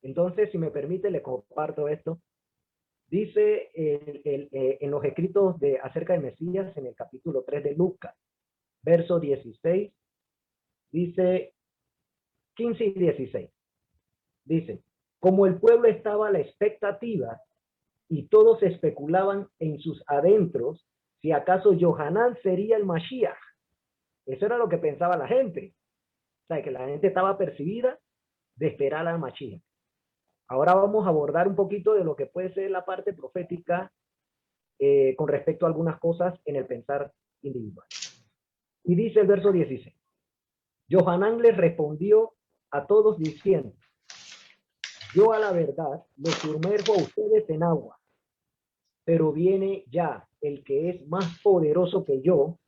Entonces, si me permite, le comparto esto. Dice en los escritos acerca de Mesías, en el capítulo 3 de Lucas, verso 16, dice 15 y 16. Dice, como el pueblo estaba a la expectativa y todos especulaban en sus adentros si acaso Yohanan sería el Mashiach. Eso era lo que pensaba la gente. O sea, que la gente estaba percibida de esperar al Mashiach. Ahora vamos a abordar un poquito de lo que puede ser la parte profética con respecto a algunas cosas en el pensar individual. Y dice el verso 16. Yohanan les respondió a todos diciendo, yo a la verdad los sumerjo a ustedes en agua, pero viene ya el que es más poderoso que yo,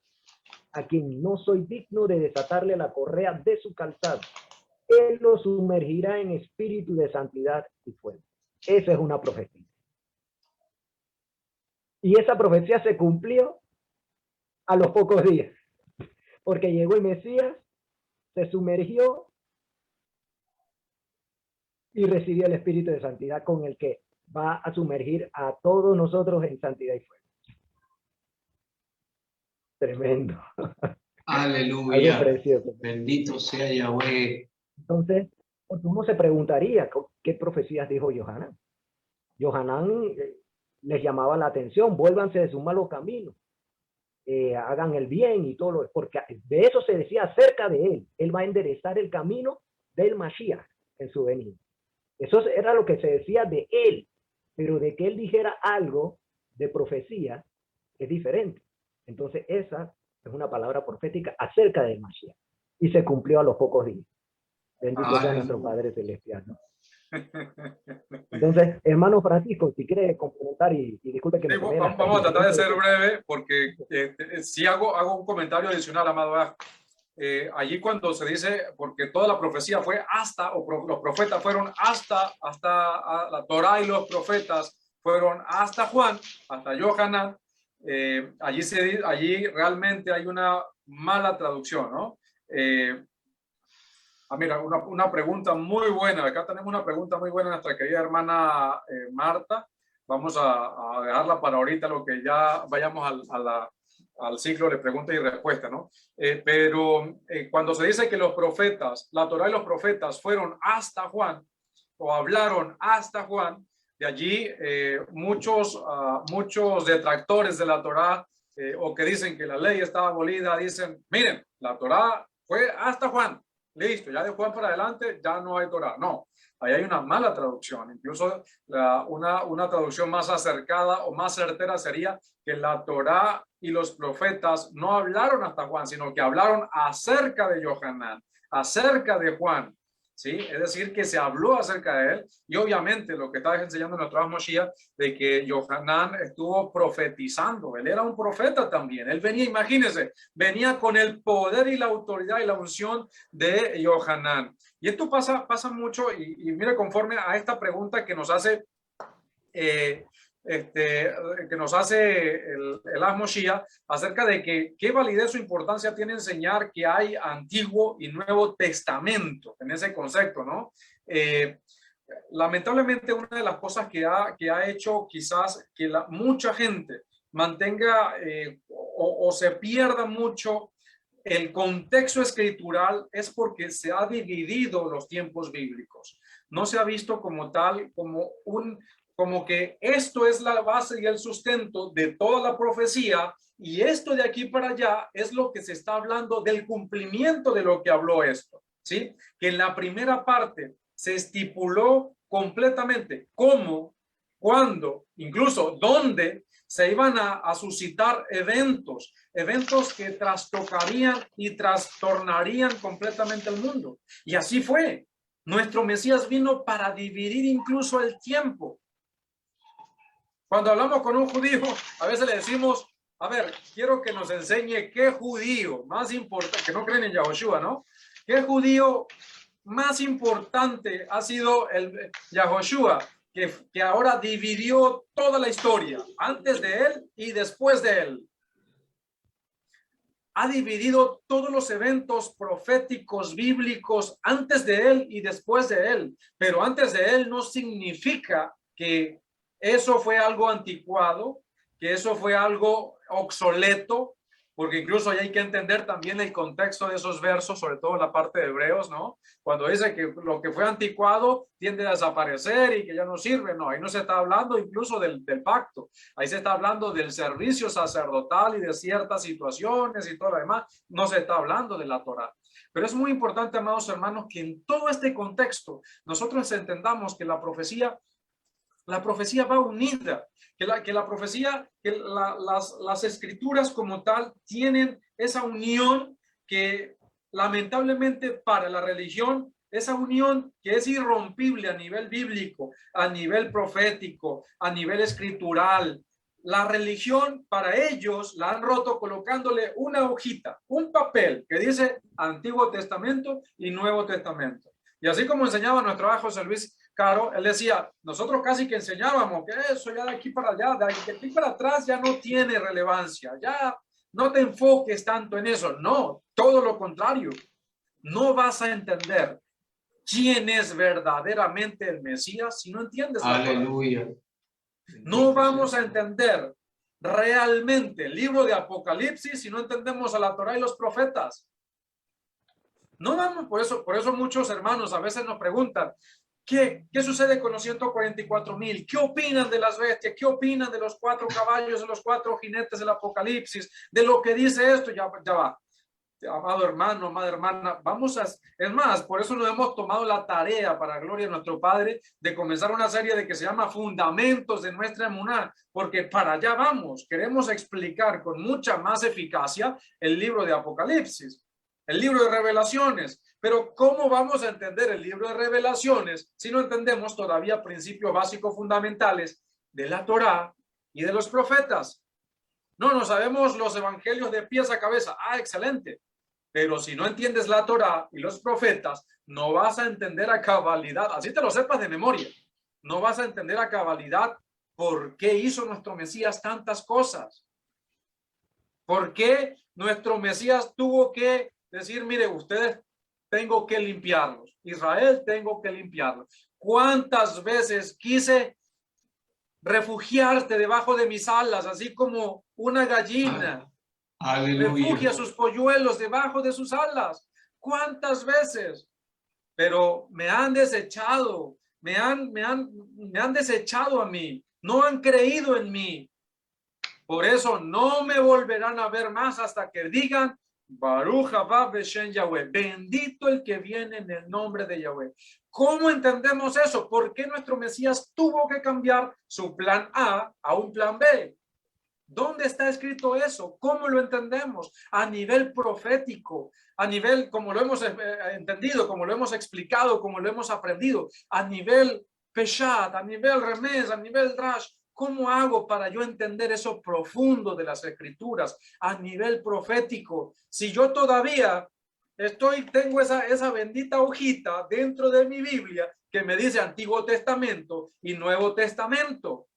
a quien no soy digno de desatarle la correa de su calzado. Él lo sumergirá en espíritu de santidad y fuego. Esa es una profecía. Y esa profecía se cumplió a los pocos días, porque llegó el Mesías, se sumergió y recibió el espíritu de santidad con el que va a sumergir a todos nosotros en santidad y fuego. Tremendo. Aleluya. Algo precioso. Bendito sea Yahweh. Entonces, uno se preguntaría, ¿qué profecías dijo Yohanan? Yohanan les llamaba la atención, vuélvanse de su malo camino, hagan el bien y todo lo, porque de eso se decía acerca de él. Él va a enderezar el camino del Mashiach en su venida. Eso era lo que se decía de él, pero de que él dijera algo de profecía es diferente. Entonces esa es una palabra profética acerca del Mashiach y se cumplió a los pocos días. Bendito sea nuestro Padre Celestial, ¿no? Entonces, hermano Francisco, si quiere complementar y disculpe que sí, me vamos a tratar de ser breve porque si hago un comentario adicional, amado. Allí cuando se dice, porque toda la profecía fue hasta, los profetas fueron hasta la Torá y los profetas fueron hasta Juan, hasta Yohanan, allí realmente hay una mala traducción, ¿no? Mira, una pregunta muy buena. Acá tenemos una pregunta muy buena de nuestra querida hermana Marta. Vamos a dejarla para ahorita, lo que ya vayamos al ciclo de preguntas y respuestas, ¿no? Pero cuando se dice que los profetas, la Torá y los profetas fueron hasta Juan, o hablaron hasta Juan, de allí muchos detractores de la Torá, o que dicen que la ley estaba abolida, dicen, miren, la Torá fue hasta Juan. Listo, ya de Juan para adelante ya no hay Torá. No, Ahí hay una mala traducción. Incluso una traducción más acercada o más certera sería que la Torá y los profetas no hablaron hasta Juan, sino que hablaron acerca de Yohanan, acerca de Juan. ¿Sí? Es decir, que se habló acerca de él, y obviamente lo que está enseñando nuestro Mashiach, de que Yohanan estuvo profetizando. Él era un profeta también. Él venía, imagínense, venía con el poder y la autoridad y la unción de Yohanan. Y esto pasa mucho, y mire, conforme a esta pregunta que nos hace el Mashiach acerca de que qué validez o importancia tiene enseñar que hay Antiguo y Nuevo Testamento en ese concepto, ¿no? Lamentablemente, una de las cosas que ha hecho quizás que mucha gente mantenga o se pierda mucho el contexto escritural es porque se ha dividido los tiempos bíblicos. No se ha visto como tal, como que esto es la base y el sustento de toda la profecía, y esto de aquí para allá es lo que se está hablando del cumplimiento de lo que habló esto, ¿sí? Que en la primera parte se estipuló completamente cómo, cuándo, incluso dónde se iban a suscitar eventos que trastocarían y trastornarían completamente el mundo. Y así fue. Nuestro Mesías vino para dividir incluso el tiempo. Cuando hablamos con un judío, a veces le decimos, a ver, quiero que nos enseñe qué judío más importante, que no creen en Yahoshua, ¿no? ¿Qué judío más importante ha sido el Yahoshua, que ahora dividió toda la historia, antes de él y después de él? Ha dividido todos los eventos proféticos bíblicos antes de él y después de él, pero antes de él no significa que eso fue algo anticuado, que eso fue algo obsoleto, porque incluso hay que entender también el contexto de esos versos, sobre todo en la parte de Hebreos, ¿no? Cuando dice que lo que fue anticuado tiende a desaparecer y que ya no sirve, no, ahí no se está hablando incluso del pacto, ahí se está hablando del servicio sacerdotal y de ciertas situaciones y todo lo demás, no se está hablando de la Torá. Pero es muy importante, amados hermanos, que en todo este contexto nosotros entendamos que la profecía va unida, que la profecía, que las escrituras como tal tienen esa unión que lamentablemente para la religión, esa unión que es irrompible a nivel bíblico, a nivel profético, a nivel escritural. La religión para ellos la han roto colocándole una hojita, un papel que dice Antiguo Testamento y Nuevo Testamento. Y así como enseñaba nuestro hijo José Luis Caro, él decía, nosotros casi que enseñábamos que eso ya de aquí para allá, de aquí para atrás ya no tiene relevancia, ya no te enfoques tanto en eso. No, todo lo contrario. No vas a entender quién es verdaderamente el Mesías si no entiendes la Torá. Aleluya. No vamos a entender realmente el libro de Apocalipsis si no entendemos a la Torá y los profetas. No vamos, por eso muchos hermanos a veces nos preguntan, ¿qué sucede con los 144,000? ¿Qué opinan de las bestias? ¿Qué opinan de los 4 caballos, de los 4 jinetes del Apocalipsis? De lo que dice esto, ya va. Amado hermano, amada hermana, es más, por eso nos hemos tomado la tarea, para gloria de nuestro Padre, de comenzar una serie de que se llama Fundamentos de nuestra Emuná, porque para allá vamos. Queremos explicar con mucha más eficacia el libro de Apocalipsis, el libro de Revelaciones. Pero ¿cómo vamos a entender el libro de Revelaciones si no entendemos todavía principios básicos fundamentales de la Torá y de los profetas? No sabemos los evangelios de pies a cabeza. Excelente. Pero si no entiendes la Torá y los profetas, no vas a entender a cabalidad, así te lo sepas de memoria, no vas a entender a cabalidad por qué hizo nuestro Mesías tantas cosas. ¿Por qué nuestro Mesías tuvo que decir, mire, ustedes tengo que limpiarlos, Israel tengo que limpiarlos? ¿Cuántas veces quise refugiarte debajo de mis alas, así como una gallina refugia sus polluelos debajo de sus alas? ¿Cuántas veces? Pero me han desechado, me han desechado a mí, no han creído en mí. Por eso no me volverán a ver más hasta que digan Baruch haba Beshem Yahweh, bendito el que viene en el nombre de Yahweh. ¿Cómo entendemos eso? ¿Por qué nuestro Mesías tuvo que cambiar su plan A un plan B? ¿Dónde está escrito eso? ¿Cómo lo entendemos? A nivel profético, a nivel como lo hemos entendido, como lo hemos explicado, como lo hemos aprendido, a nivel Peshat, a nivel Remez, a nivel Drash. ¿Cómo hago para yo entender eso profundo de las escrituras a nivel profético? Si yo todavía tengo esa bendita hojita dentro de mi Biblia que me dice Antiguo Testamento y Nuevo Testamento.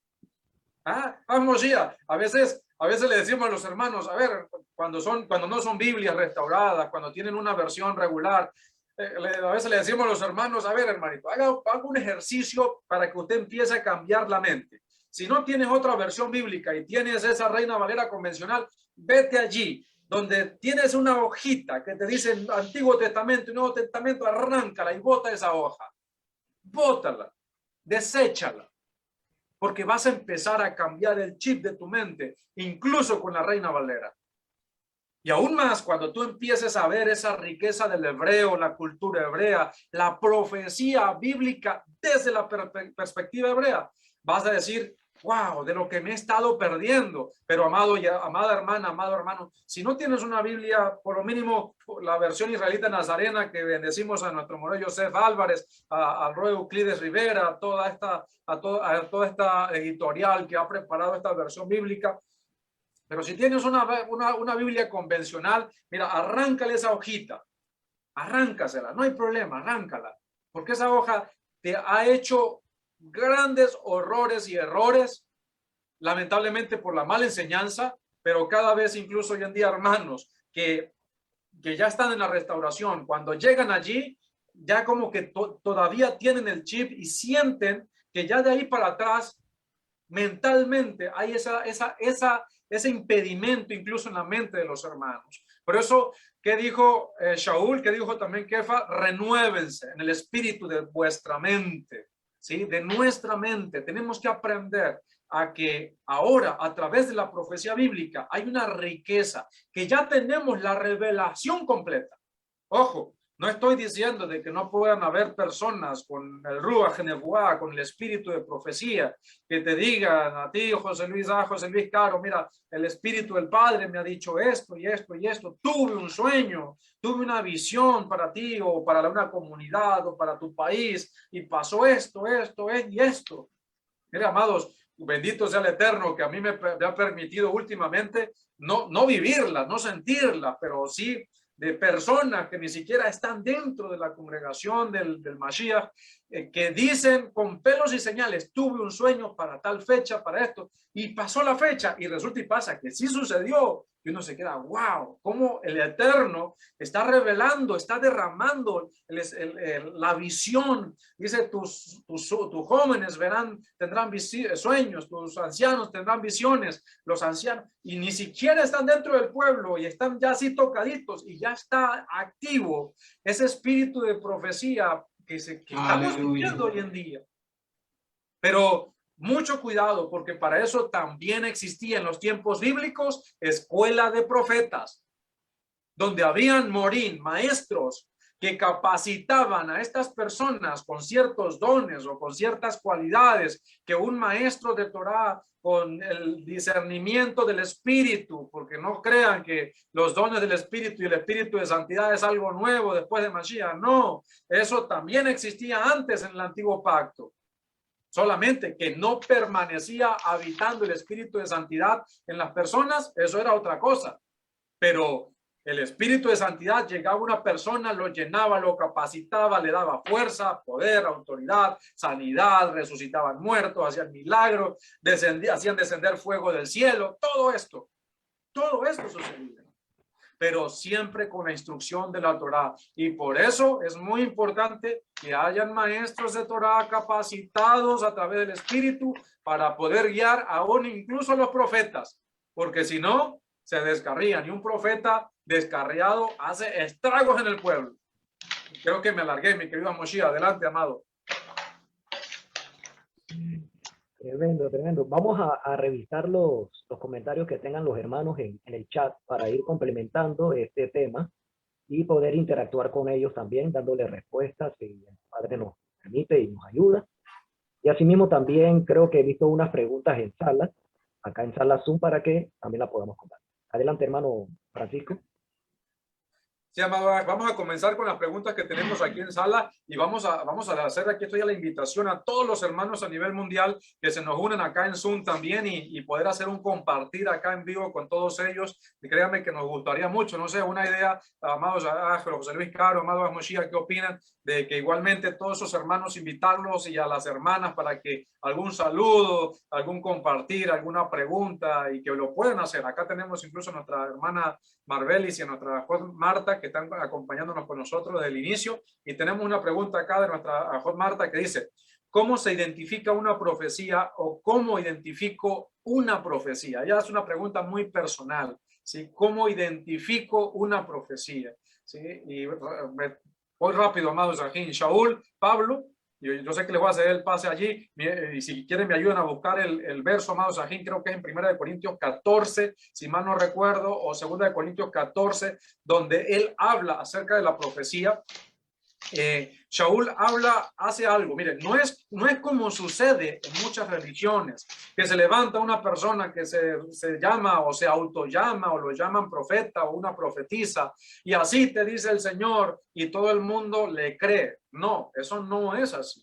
Vamos ya, a veces le decimos a los hermanos, a ver, cuando no son Biblias restauradas, cuando tienen una versión regular, a veces le decimos a los hermanos, a ver, hermanito, haga un ejercicio para que usted empiece a cambiar la mente. Si no tienes otra versión bíblica y tienes esa Reina Valera convencional, vete allí, donde tienes una hojita que te dice Antiguo Testamento y Nuevo Testamento, arráncala y bota esa hoja. Bótala, deséchala. Porque vas a empezar a cambiar el chip de tu mente, incluso con la Reina Valera. Y aún más cuando tú empieces a ver esa riqueza del hebreo, la cultura hebrea, la profecía bíblica desde la perspectiva hebrea, vas a decir, wow, de lo que me he estado perdiendo. Pero amada hermana, amado hermano, si no tienes una Biblia, por lo mínimo la versión israelita nazarena que bendecimos a nuestro Morel Joseph Álvarez, al Roy Euclides Rivera, a toda esta editorial que ha preparado esta versión bíblica. Pero si tienes una Biblia convencional, mira, arráncale esa hojita, arráncasela, no hay problema, arráncala, porque esa hoja te ha hecho grandes horrores y errores, lamentablemente por la mala enseñanza, pero cada vez incluso hoy en día hermanos que ya están en la restauración, cuando llegan allí, ya como que todavía tienen el chip y sienten que ya de ahí para atrás, mentalmente hay ese impedimento incluso en la mente de los hermanos. Por eso, ¿qué dijo Shaul? ¿Qué dijo también Kefa? Renuévense en el espíritu de vuestra mente, ¿sí? De nuestra mente. Tenemos que aprender a que ahora, a través de la profecía bíblica, hay una riqueza, que ya tenemos la revelación completa. Ojo, no estoy diciendo de que no puedan haber personas con el Ruach Nebuá, con el espíritu de profecía, que te digan a ti, José Luis Caro, mira, el espíritu del Padre me ha dicho esto y esto y esto. Tuve un sueño, tuve una visión para ti o para una comunidad o para tu país y pasó esto y esto. Mira, amados, bendito sea el Eterno que a mí me ha permitido últimamente no vivirla, no sentirla, pero sí de personas que ni siquiera están dentro de la congregación del Mashiach, que dicen con pelos y señales, tuve un sueño para tal fecha, para esto, y pasó la fecha, y resulta y pasa que sí sucedió, y uno se queda, wow, cómo el Eterno está revelando, está derramando la visión. Dice, tus jóvenes tendrán sueños, tus ancianos tendrán visiones, los ancianos, y ni siquiera están dentro del pueblo, y están ya así tocaditos, y ya está activo ese espíritu de profecía que estamos viviendo hoy en día. Pero mucho cuidado, porque para eso también existía en los tiempos bíblicos escuela de profetas, donde habían morín, maestros que capacitaban a estas personas con ciertos dones o con ciertas cualidades que un maestro de Torá con el discernimiento del espíritu, porque no crean que los dones del espíritu y el espíritu de santidad es algo nuevo después de Mashiach. No, eso también existía antes en el antiguo pacto. Solamente que no permanecía habitando el espíritu de santidad en las personas, eso era otra cosa. Pero el espíritu de santidad llegaba a una persona, lo llenaba, lo capacitaba, le daba fuerza, poder, autoridad, sanidad, resucitaban muertos, hacían milagros, hacían descender fuego del cielo, todo esto sucedía. Pero siempre con la instrucción de la Torá. Y por eso es muy importante que hayan maestros de Torá capacitados a través del Espíritu para poder guiar aún incluso a los profetas, porque si no, se descarrían, y un profeta descarriado hace estragos en el pueblo. Creo que me alargué, mi querido Moshe. Adelante, amado. Tremendo, tremendo. Vamos a revisar los comentarios que tengan los hermanos en el chat para ir complementando este tema y poder interactuar con ellos también, dándole respuestas, y el Padre nos permite y nos ayuda. Y asimismo también creo que he visto unas preguntas en sala, acá en sala Zoom, para que también la podamos compartir. Adelante, hermano Francisco. Sí, amado, vamos a comenzar con las preguntas que tenemos aquí en sala y vamos a hacer aquí estoy la invitación a todos los hermanos a nivel mundial que se nos unan acá en Zoom también y poder hacer un compartir acá en vivo con todos ellos. Y créanme que nos gustaría mucho, no sé, una idea, amados José Luis Caro, amado Moshiach, ¿qué opinan? De que igualmente todos esos hermanos invitarlos y a las hermanas para que algún saludo, algún compartir, alguna pregunta y que lo puedan hacer. Acá tenemos incluso a nuestra hermana Marbelis y a nuestra Marta que están acompañándonos con nosotros desde el inicio y tenemos una pregunta acá de nuestra Ajot Marta que dice: ¿cómo se identifica una profecía o cómo identifico una profecía? Ya es una pregunta muy personal, ¿sí? ¿Cómo identifico una profecía? ¿Sí? Y voy rápido, amados aquí. Shaul, Pablo, yo sé que les voy a hacer el pase allí, y si quieren me ayudan a buscar el verso, amados Sajín, creo que es en 1 Corintios 14, si mal no recuerdo, o 2 Corintios 14, donde él habla acerca de la profecía. Shaul hace algo, miren, no es como sucede en muchas religiones, que se levanta una persona que se llama o se autollama o lo llaman profeta o una profetisa y así te dice el Señor y todo el mundo le cree. No, eso no es así.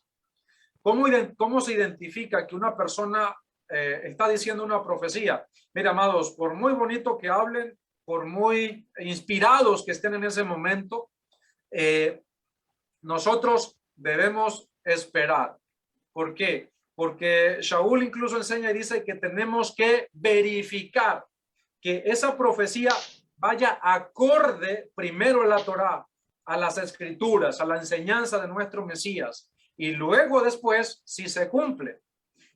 ¿Cómo se identifica que una persona está diciendo una profecía? Mira, amados, por muy bonito que hablen, por muy inspirados que estén en ese momento, nosotros debemos esperar. ¿Por qué? Porque Shaul incluso enseña y dice que tenemos que verificar que esa profecía vaya acorde primero a la Torá, a las escrituras, a la enseñanza de nuestro Mesías, y luego después si se cumple.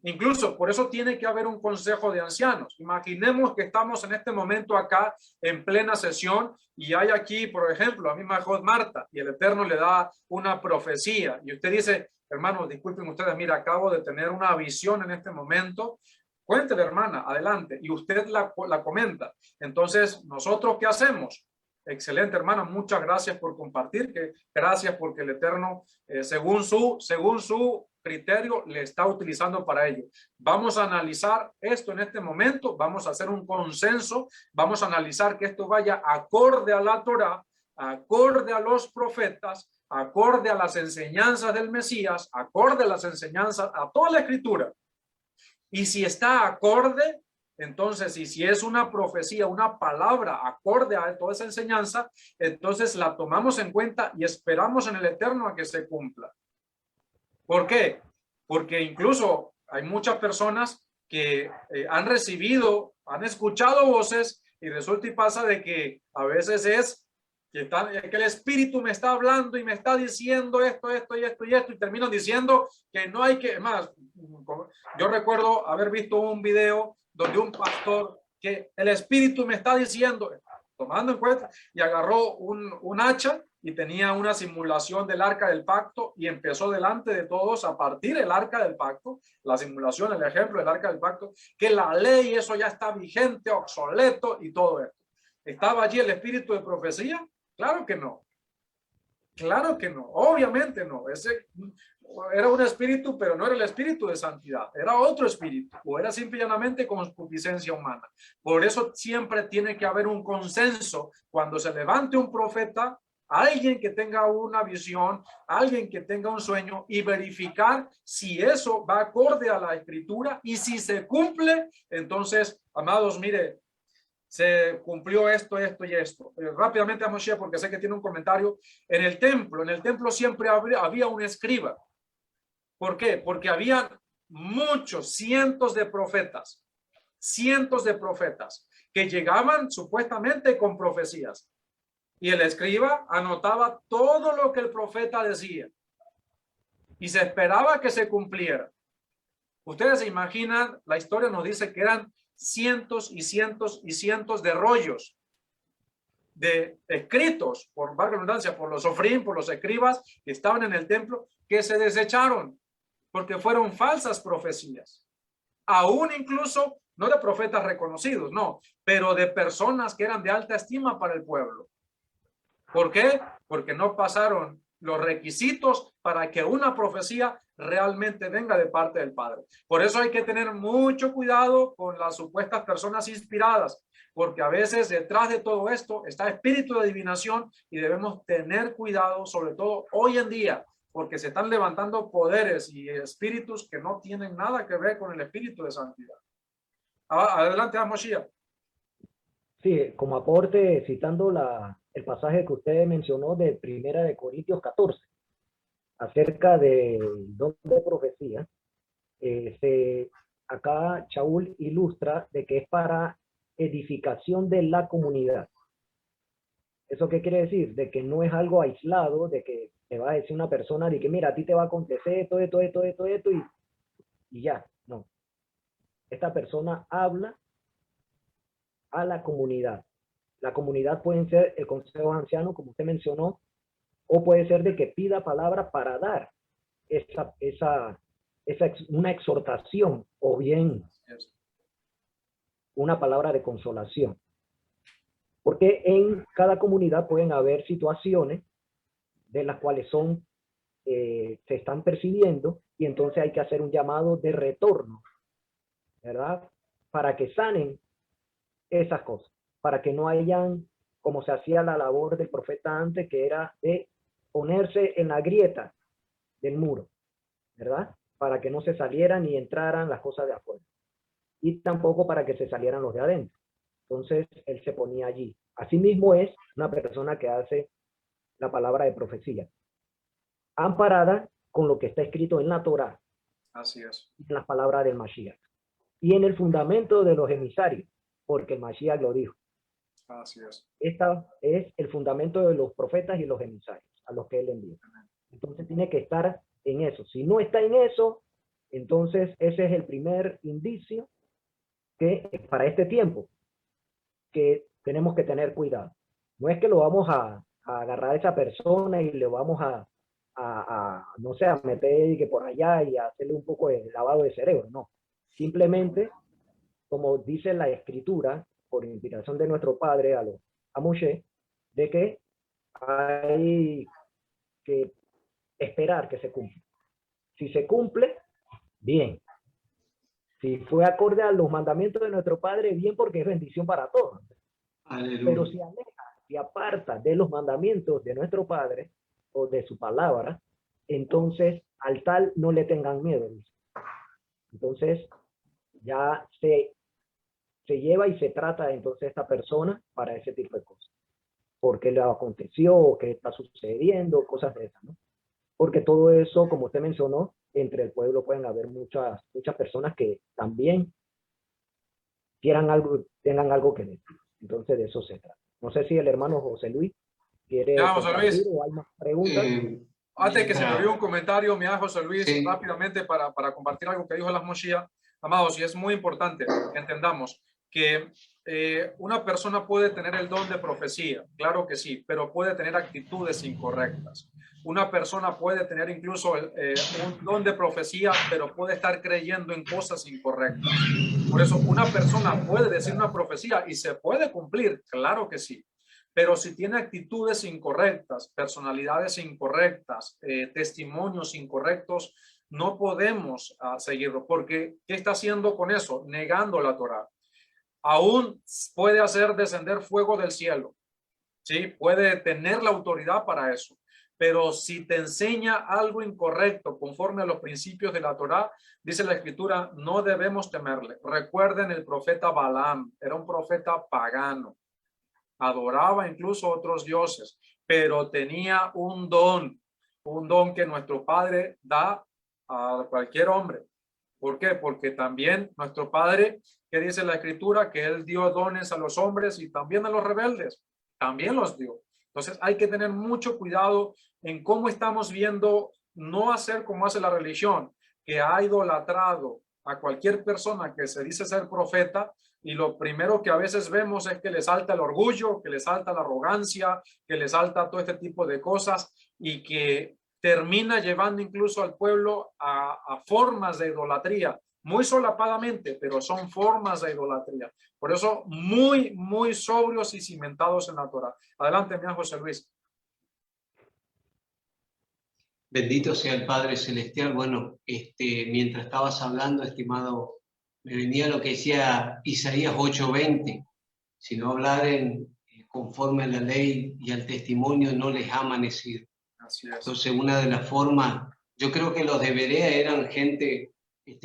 Incluso por eso tiene que haber un consejo de ancianos. Imaginemos que estamos en este momento acá en plena sesión y hay aquí, por ejemplo, a mi Ajot Marta y el Eterno le da una profecía y usted dice: hermanos, disculpen ustedes, mira, acabo de tener una visión en este momento. Cuéntele, hermana, adelante, y usted la comenta. Entonces, ¿nosotros qué hacemos? Excelente, hermana, muchas gracias por compartir, gracias porque el Eterno, según su criterio, le está utilizando para ello. Vamos a analizar esto en este momento, vamos a hacer un consenso, vamos a analizar que esto vaya acorde a la Torá, acorde a los profetas, acorde a las enseñanzas del Mesías, acorde a las enseñanzas, a toda la escritura. Y si está acorde, entonces, y si es una profecía, una palabra acorde a toda esa enseñanza, entonces la tomamos en cuenta y esperamos en el Eterno a que se cumpla. ¿Por qué? Porque incluso hay muchas personas que han escuchado voces y resulta y pasa de que a veces es que el Espíritu me está hablando y me está diciendo esto y terminan diciendo que no hay que más. Yo recuerdo haber visto un video donde un pastor que el Espíritu me está diciendo, tomando en cuenta, y agarró un hacha y tenía una simulación del arca del pacto y empezó delante de todos a partir el arca del pacto, la simulación, el ejemplo del arca del pacto, que la ley, eso ya está vigente, obsoleto y todo esto. ¿Estaba allí el espíritu de profecía? Claro que no. Claro que no, obviamente no. Ese era un espíritu, pero no era el espíritu de santidad, era otro espíritu, o era simplemente concupiscencia humana. Por eso siempre tiene que haber un consenso cuando se levante un profeta, alguien que tenga una visión, alguien que tenga un sueño, y verificar si eso va acorde a la escritura, y si se cumple, entonces, amados, mire, se cumplió esto y esto. Rápidamente a Moshe, porque sé que tiene un comentario. En el templo siempre había un escriba. ¿Por qué? Porque había muchos, cientos de profetas que llegaban supuestamente con profecías. Y el escriba anotaba todo lo que el profeta decía. Y se esperaba que se cumpliera. Ustedes se imaginan, la historia nos dice que eran cientos y cientos y cientos de rollos de escritos, por valga la redundancia, por los sofrim, por los escribas que estaban en el templo, que se desecharon porque fueron falsas profecías. Aún incluso, no de profetas reconocidos, no, pero de personas que eran de alta estima para el pueblo. ¿Por qué? Porque no pasaron los requisitos para que una profecía realmente venga de parte del Padre. Por eso hay que tener mucho cuidado con las supuestas personas inspiradas, porque a veces detrás de todo esto está espíritu de adivinación y debemos tener cuidado, sobre todo hoy en día, porque se están levantando poderes y espíritus que no tienen nada que ver con el espíritu de santidad. Adelante, Moshiach. Sí, como aporte, citando el pasaje que usted mencionó de Primera de Corintios 14, acerca del don de profecía, acá Shaul ilustra de que es para edificación de la comunidad. ¿Eso qué quiere decir? De que no es algo aislado, de que te va a decir una persona de que mira, a ti te va a acontecer esto, y ya, no. Esta persona habla a la comunidad. La comunidad puede ser el consejo anciano, como usted mencionó, o puede ser de que pida palabra para dar una exhortación o bien una palabra de consolación. Porque en cada comunidad pueden haber situaciones de las cuales se están percibiendo y entonces hay que hacer un llamado de retorno, ¿verdad? Para que sanen esas cosas, para que no hayan, como se hacía la labor del profeta antes, que era de ponerse en la grieta del muro, ¿verdad? Para que no se salieran y entraran las cosas de afuera. Y tampoco para que se salieran los de adentro. Entonces, él se ponía allí. Asimismo es una persona que hace la palabra de profecía, amparada con lo que está escrito en la Torá. Así es. En las palabras del Mashiach. Y en el fundamento de los emisarios, porque el Mashiach lo dijo. Así es. Esta es el fundamento de los profetas y los emisarios, a los que él envió. Entonces tiene que estar en eso. Si no está en eso, entonces ese es el primer indicio que para este tiempo, que tenemos que tener cuidado. No es que lo vamos a agarrar a esa persona y le vamos no sé, a meter que por allá y a hacerle un poco de lavado de cerebro, no. Simplemente, como dice la escritura, por inspiración de nuestro padre a Moshe, de que hay que esperar que se cumpla. Si se cumple, bien. Si fue acorde a los mandamientos de nuestro padre, bien, porque es bendición para todos. Aleluya. Pero si aleja, si aparta de los mandamientos de nuestro padre o de su palabra, entonces al tal no le tengan miedo. Entonces ya se lleva y se trata entonces esta persona para ese tipo de cosas. ¿Por qué le aconteció? ¿Qué está sucediendo? Cosas de esas, ¿no? Porque todo eso, como usted mencionó, entre el pueblo pueden haber muchas personas que también tengan algo que decir. Entonces de eso se trata. No sé si el hermano José Luis quiere compartir o hay más preguntas. Antes que se me olvide un comentario, mi hijo José Luis, sí, rápidamente para compartir algo que dijo las Moshiach. Amados, y es muy importante que entendamos que una persona puede tener el don de profecía, claro que sí, pero puede tener actitudes incorrectas. Una persona puede tener incluso un don de profecía, pero puede estar creyendo en cosas incorrectas. Por eso una persona puede decir una profecía y se puede cumplir, claro que sí. Pero si tiene actitudes incorrectas, personalidades incorrectas, testimonios incorrectos, no podemos seguirlo. Porque ¿qué está haciendo con eso? Negando la Torá. Aún puede hacer descender fuego del cielo. ¿Sí? Puede tener la autoridad para eso. Pero si te enseña algo incorrecto conforme a los principios de la Torá, dice la Escritura, no debemos temerle. Recuerden el profeta Balaam, era un profeta pagano. Adoraba incluso a otros dioses, pero tenía un don que nuestro Padre da a cualquier hombre. ¿Por qué? Porque también nuestro Padre, que dice la Escritura, que Él dio dones a los hombres y también a los rebeldes, también los dio. Entonces hay que tener mucho cuidado en cómo estamos viendo, no hacer como hace la religión, que ha idolatrado a cualquier persona que se dice ser profeta, y lo primero que a veces vemos es que le salta el orgullo, que le salta la arrogancia, que le salta todo este tipo de cosas y que termina llevando incluso al pueblo a formas de idolatría, muy solapadamente, pero son formas de idolatría. Por eso muy, muy sobrios y cimentados en la Torá. Adelante, mi José Luis. Bendito sea el Padre Celestial. Bueno, mientras estabas hablando, estimado, me venía lo que decía Isaías 8:20. Si no hablaren conforme a la ley y al testimonio, no les ha amanecido. Así es. Entonces, una de las formas, yo creo que los de Berea eran gente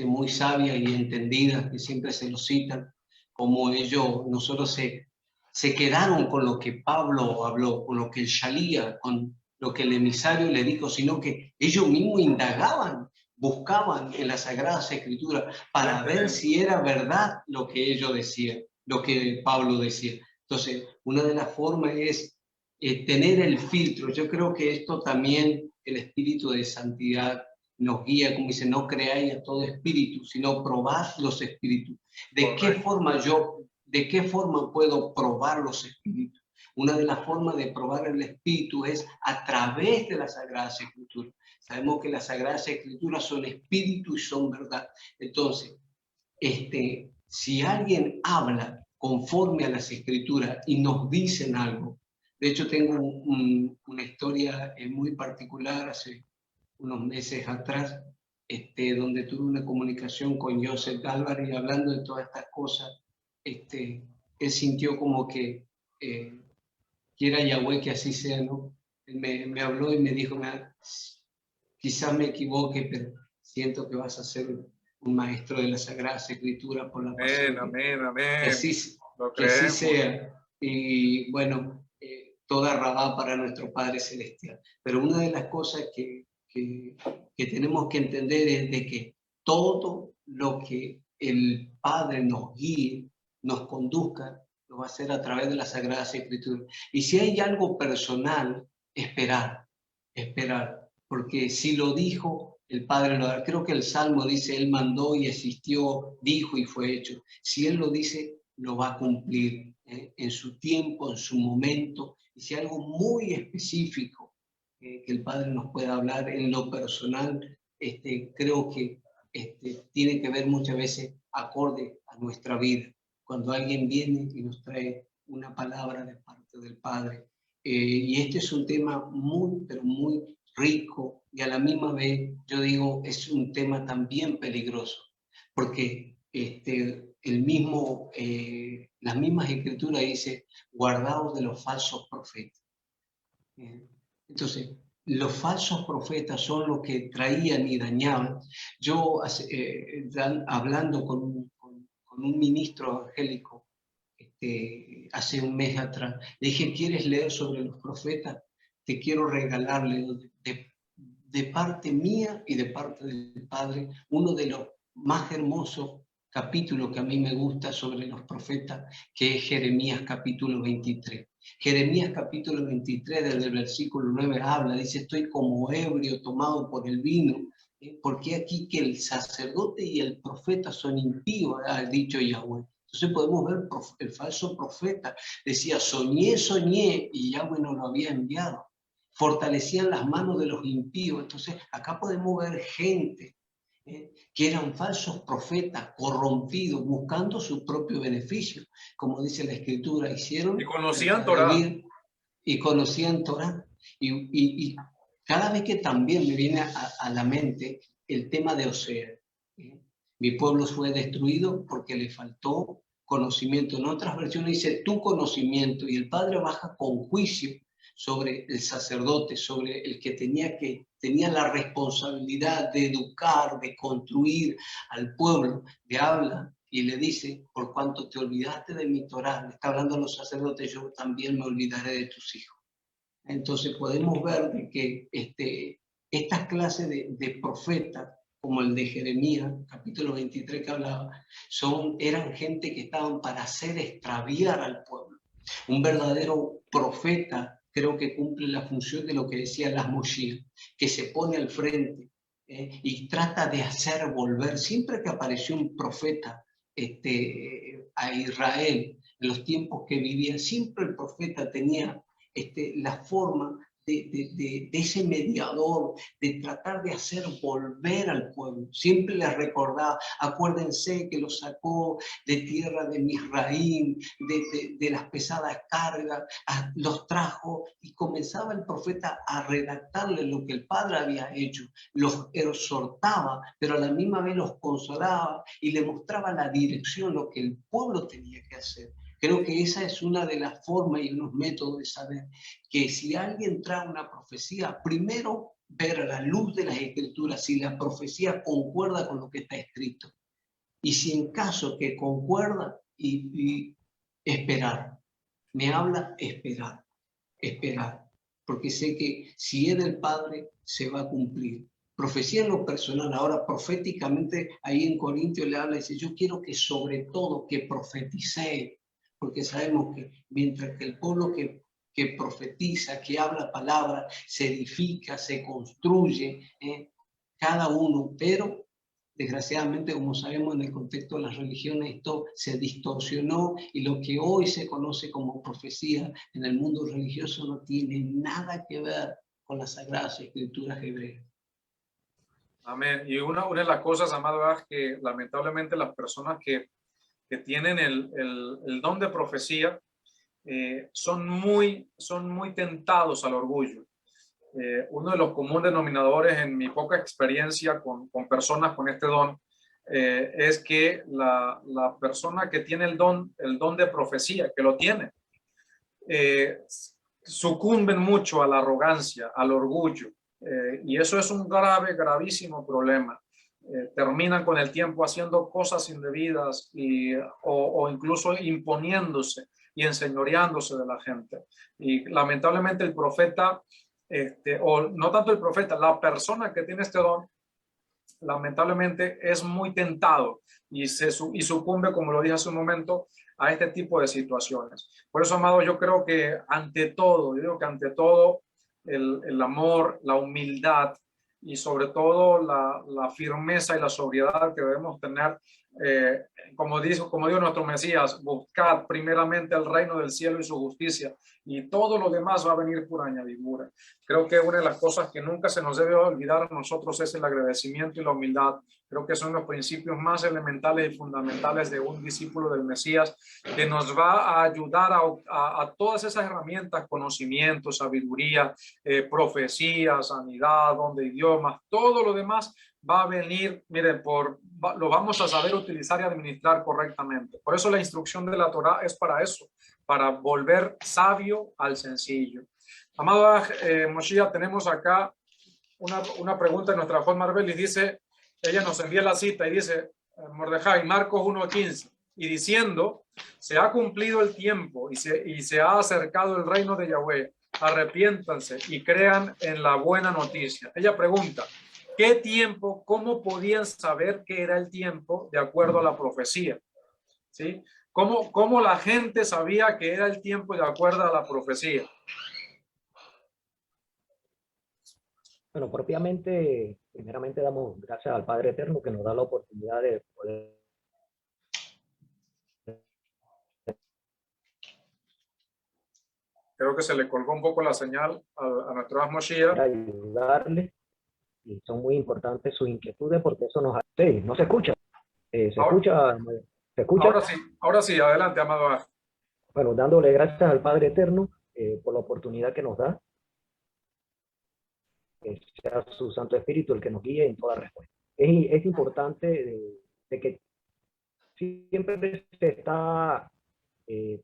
muy sabia y entendida, que siempre se lo citan, como ellos, nosotros se quedaron con lo que Pablo habló, con lo que el Shalía, con lo que el emisario le dijo, sino que ellos mismos indagaban, buscaban en las Sagradas Escrituras para ver si era verdad lo que ellos decían, lo que Pablo decía. Entonces, una de las formas es tener el filtro. Yo creo que esto también, el espíritu de santidad nos guía, como dice, no creáis a todo espíritu, sino probad los espíritus. ¿De qué forma puedo probar los espíritus? Una de las formas de probar el espíritu es a través de las Sagradas Escrituras. Sabemos que las Sagradas Escrituras son espíritu y son verdad. Entonces, si alguien habla conforme a las Escrituras y nos dicen algo, de hecho tengo una historia muy particular hace unos meses atrás, donde tuve una comunicación con Joseph Álvarez y hablando de todas estas cosas, él sintió como que quiera Yahweh que así sea, ¿no? Él me habló y me dijo, quizás me equivoque, pero siento que vas a ser un maestro de la Sagrada Escritura por la pasión. Amén, amén. Que así sea. Y bueno, toda rabá para nuestro Padre Celestial. Pero una de las cosas que tenemos que entender es de que todo lo que el Padre nos guíe, nos conduzca, lo va a hacer a través de las Sagradas Escrituras. Y si hay algo personal, esperar, porque si lo dijo, el Padre lo hará. Creo que el Salmo dice, Él mandó y existió, dijo y fue hecho. Si Él lo dice, lo va a cumplir en su tiempo, en su momento. Y si algo muy específico que el Padre nos pueda hablar en lo personal, creo que tiene que ver muchas veces acorde a nuestra vida. Cuando alguien viene y nos trae una palabra de parte del Padre. Y este es un tema muy, pero muy rico y a la misma vez, yo digo, es un tema también peligroso, porque las mismas escrituras dice, guardaos de los falsos profetas. Entonces, los falsos profetas son los que traían y dañaban. Yo, hablando con un ministro evangélico hace un mes atrás, le dije, ¿quieres leer sobre los profetas? Te quiero regalarle de parte mía y de parte del Padre uno de los más hermosos capítulos que a mí me gusta sobre los profetas, que es Jeremías capítulo 23. Jeremías capítulo 23, desde el versículo 9 habla, dice, estoy como ebrio tomado por el vino, porque aquí que el sacerdote y el profeta son impíos, ha dicho Yahweh. Entonces podemos ver el falso profeta, decía, soñé, y Yahweh no lo había enviado. Fortalecían las manos de los impíos. Entonces acá podemos ver gente que eran falsos profetas, corrompidos, buscando su propio beneficio. Como dice la Escritura, hicieron... Y conocían Torá. Y conocían Torá. Y cada vez que también me viene a la mente el tema de Osea. Mi pueblo fue destruido porque le faltó conocimiento. En otras versiones dice tu conocimiento, y el Padre baja con juicio sobre el sacerdote, sobre el que tenía la responsabilidad de educar, de construir al pueblo, le habla y le dice, por cuanto te olvidaste de mi Torá, le está hablando a los sacerdotes, yo también me olvidaré de tus hijos. Entonces podemos ver de que estas clases de profetas, como el de Jeremías, capítulo 23 que hablaba, eran gente que estaban para hacer extraviar al pueblo. Un verdadero profeta creo que cumple la función de lo que decía las Moshiach, que se pone al frente y trata de hacer volver. Siempre que apareció un profeta a Israel, en los tiempos que vivía, siempre el profeta tenía la forma de ese mediador, de tratar de hacer volver al pueblo. Siempre les recordaba, acuérdense que los sacó de tierra de Misraim, de las pesadas cargas, los trajo, y comenzaba el profeta a redactarle lo que el Padre había hecho. Los exhortaba, pero a la misma vez los consolaba y le mostraba la dirección, lo que el pueblo tenía que hacer. Creo que esa es una de las formas y unos métodos de saber que si alguien trae una profecía, primero ver a la luz de las Escrituras si la profecía concuerda con lo que está escrito. Y si en caso que concuerda, y esperar. Me habla esperar, esperar. Porque sé que si es del Padre, se va a cumplir. Profecía en lo personal. Ahora, proféticamente, ahí en Corintios le habla y dice, yo quiero que sobre todo que profeticé, porque sabemos que mientras que el pueblo que profetiza, que habla palabra, se edifica, se construye, cada uno, pero desgraciadamente, como sabemos en el contexto de las religiones, esto se distorsionó y lo que hoy se conoce como profecía en el mundo religioso no tiene nada que ver con las Sagradas Escrituras hebreas. Amén. Y una de las cosas, amado, es que lamentablemente las personas que tienen el don de profecía son muy tentados al orgullo. Uno de los comunes denominadores en mi poca experiencia con personas con este don es que la persona que tiene el don de profecía, que lo tiene, sucumben mucho a la arrogancia, al orgullo, y eso es un gravísimo problema. Terminan con el tiempo haciendo cosas indebidas o incluso imponiéndose y enseñoreándose de la gente. Y lamentablemente el profeta, o no tanto el profeta, la persona que tiene este don, lamentablemente es muy tentado y sucumbe, como lo dije hace un momento, a este tipo de situaciones. Por eso, amado, yo creo que ante todo, el amor, la humildad y sobre todo la firmeza y la sobriedad que debemos tener, como dijo nuestro Mesías, buscad primeramente el reino del cielo y su justicia, y todo lo demás va a venir por añadidura. Creo que una de las cosas que nunca se nos debe olvidar a nosotros es el agradecimiento y la humildad. Creo que son los principios más elementales y fundamentales de un discípulo del Mesías, que nos va a ayudar a todas esas herramientas, conocimiento, sabiduría, profecía, sanidad, don de idiomas, todo lo demás va a venir, miren, lo vamos a saber utilizar y administrar correctamente. Por eso la instrucción de la Torá es para eso, para volver sabio al sencillo. Amado Moshiach, tenemos acá una pregunta de nuestra Juan Marbel, y dice, ella nos envía la cita y dice, Mordejai, Marcos 1:15, y diciendo, se ha cumplido el tiempo y se ha acercado el reino de Yahweh, arrepiéntanse y crean en la buena noticia. Ella pregunta, ¿qué tiempo? ¿Cómo podían saber qué era el tiempo de acuerdo a la profecía? ¿Sí? ¿Cómo la gente sabía que era el tiempo de acuerdo a la profecía? Bueno, propiamente, primeramente damos gracias al Padre Eterno que nos da la oportunidad de poder Creo que se le colgó un poco la señal a nuestro Moshiach. ayudarle, y son muy importantes sus inquietudes porque eso nos hace. Sí, no se escucha. ¿Se escucha? ¿Se escucha? Ahora sí, adelante, amado. Bueno, dándole gracias al Padre Eterno por la oportunidad que nos da, que sea su Santo Espíritu el que nos guíe en toda respuesta. Es importante de que siempre se está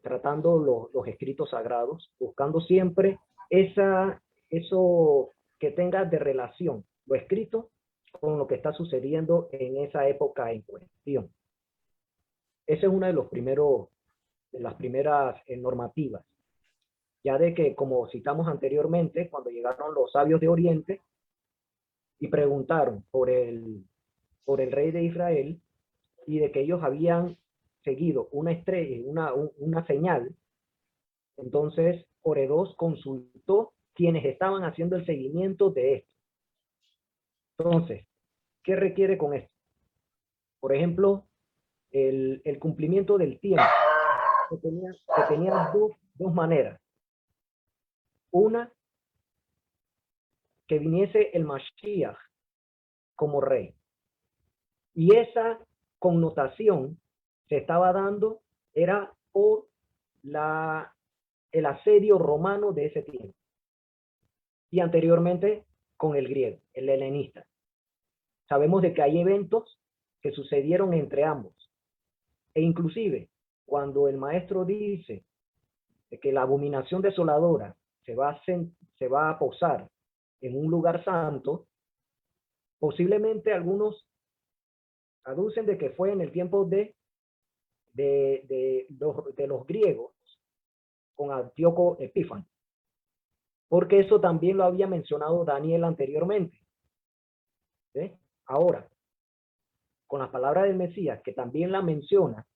tratando los escritos sagrados, buscando siempre eso que tenga de relación lo escrito con lo que está sucediendo en esa época en cuestión. Ese es uno de las primeras normativas, ya de que, como citamos anteriormente, cuando llegaron los sabios de Oriente y preguntaron por el rey de Israel, y de que ellos habían seguido una estrella, una señal, entonces Oredos consultó quienes estaban haciendo el seguimiento de esto. Entonces, ¿qué requiere con esto? Por ejemplo, el cumplimiento del tiempo. Se tenía dos maneras. Una, que viniese el Mashiach como rey. Y esa connotación se estaba dando era por el asedio romano de ese tiempo. Y anteriormente con el griego, el helenista. Sabemos de que hay eventos que sucedieron entre ambos. E inclusive, cuando el maestro dice que la abominación desoladora se va a posar en un lugar santo, posiblemente algunos aducen de que fue en el tiempo de los griegos con Antíoco Epífanes, porque eso también lo había mencionado Daniel anteriormente. ¿Sí? Ahora, con las palabras del Mesías, que también la menciona,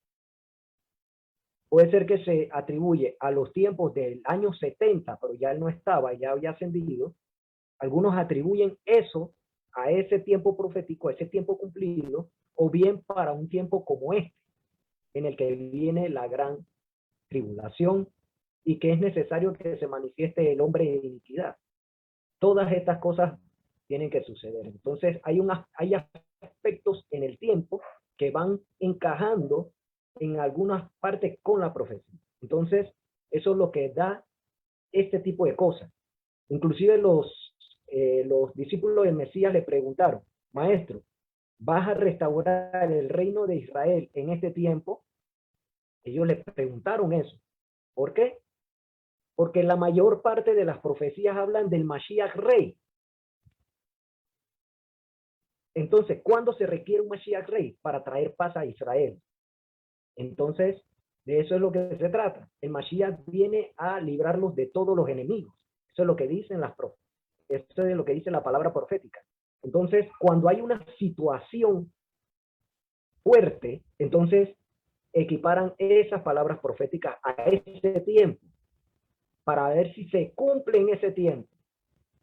puede ser que se atribuye a los tiempos del año 70, pero ya él no estaba, ya había ascendido. Algunos atribuyen eso a ese tiempo profético, a ese tiempo cumplido, o bien para un tiempo como este, en el que viene la gran tribulación y que es necesario que se manifieste el hombre de iniquidad. Todas estas cosas tienen que suceder. Entonces hay aspectos en el tiempo que van encajando en algunas partes con la profecía. Entonces eso es lo que da este tipo de cosas. Inclusive los discípulos del Mesías le preguntaron, maestro, ¿vas a restaurar el reino de Israel en este tiempo? Ellos le preguntaron eso. ¿Por qué? Porque la mayor parte de las profecías hablan del Mashiach rey. Entonces, ¿cuándo se requiere un Mashiach rey? Para traer paz a Israel. Entonces, de eso es lo que se trata. El Mashiach viene a librarlos de todos los enemigos. Eso es lo que dicen las profecías. Esto es lo que dice la palabra profética. Entonces, cuando hay una situación fuerte, entonces equiparan esas palabras proféticas a ese tiempo para ver si se cumple en ese tiempo.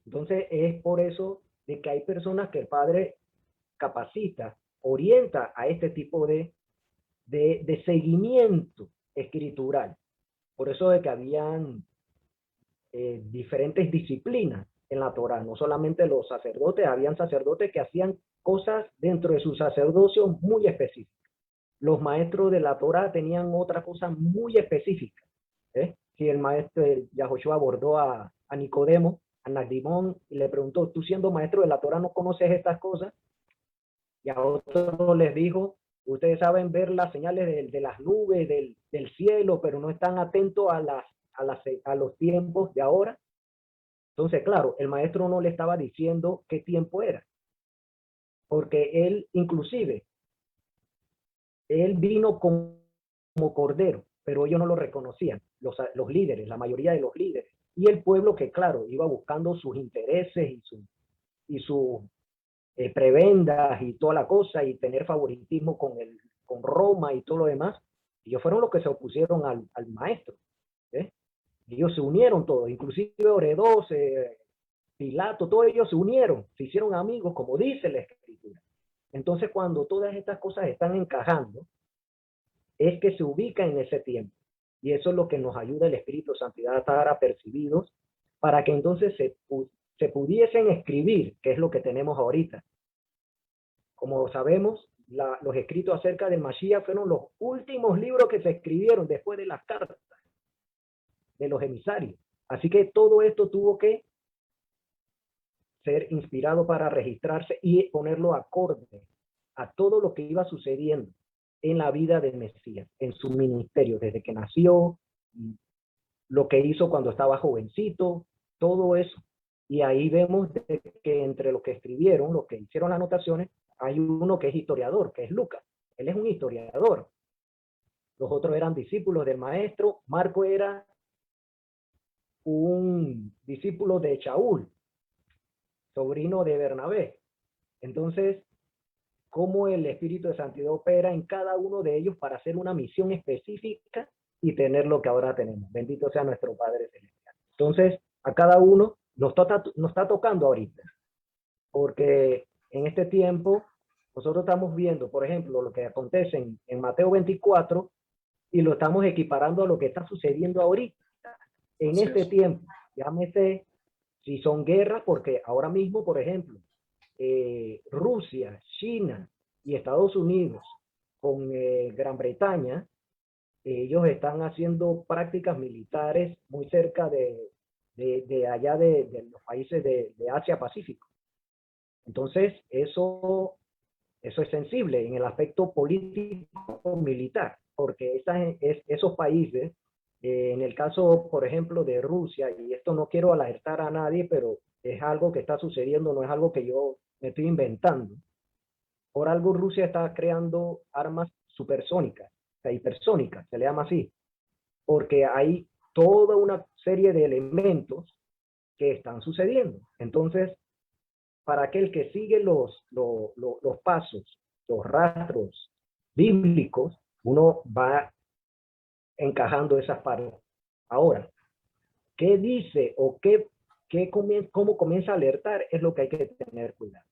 Entonces, es por eso de que hay personas que el Padre capacita, orienta a este tipo de seguimiento escritural. Por eso de que habían diferentes disciplinas en la Torá, no solamente los sacerdotes, habían sacerdotes que hacían cosas dentro de su sacerdocio muy específicas. Los maestros de la Torá tenían otra cosa muy específica. Si el maestro Yahoshua abordó a Nicodemo, a Nagdimón, y le preguntó, tú siendo maestro de la Torá, ¿no conoces estas cosas? Y a otros les dijo, ustedes saben ver las señales de las nubes, del cielo, pero no están atentos a los tiempos de ahora. Entonces, claro, el maestro no le estaba diciendo qué tiempo era, porque él, inclusive, él vino como cordero, pero ellos no lo reconocían, los líderes, la mayoría de los líderes, y el pueblo que, claro, iba buscando sus intereses y sus prebendas y toda la cosa, y tener favoritismo con Roma y todo lo demás. Ellos fueron los que se opusieron al maestro. Ellos se unieron todos, inclusive Oredos, Pilato, todos ellos se unieron, se hicieron amigos, como dice la Escritura. Entonces, cuando todas estas cosas están encajando, es que se ubica en ese tiempo. Y eso es lo que nos ayuda el Espíritu Santo a estar apercibidos para que entonces se pudiesen escribir, que es lo que tenemos ahorita. Como sabemos, los escritos acerca del Mashiach fueron los últimos libros que se escribieron después de las cartas de los emisarios. Así que todo esto tuvo que ser inspirado para registrarse y ponerlo acorde a todo lo que iba sucediendo en la vida del Mesías, en su ministerio, desde que nació, lo que hizo cuando estaba jovencito, todo eso. Y ahí vemos que entre los que escribieron, los que hicieron las anotaciones, hay uno que es historiador, que es Lucas. Él es un historiador. Los otros eran discípulos del maestro. Marco era un discípulo de Shaul, sobrino de Bernabé. Entonces, cómo el Espíritu de Santidad opera en cada uno de ellos para hacer una misión específica y tener lo que ahora tenemos. Bendito sea nuestro Padre Celestial. Entonces, a cada uno nos está tocando ahorita, porque en este tiempo nosotros estamos viendo, por ejemplo, lo que acontece en Mateo 24 y lo estamos equiparando a lo que está sucediendo ahorita, en este tiempo. Llámese Si son guerras, porque ahora mismo, por ejemplo, Rusia, China y Estados Unidos con Gran Bretaña, ellos están haciendo prácticas militares muy cerca de allá de los países de Asia Pacífico. Entonces, eso es sensible en el aspecto político militar, porque esos países, en el caso, por ejemplo, de Rusia, y esto no quiero alertar a nadie, pero es algo que está sucediendo, no es algo que yo me estoy inventando. Por algo Rusia está creando armas supersónicas, o sea, hipersónicas, se le llama así, porque hay toda una serie de elementos que están sucediendo. Entonces, para aquel que sigue los pasos, los rastros bíblicos, uno va encajando esas partes. Ahora, ¿qué dice o cómo comienza a alertar? Es lo que hay que tener cuidado.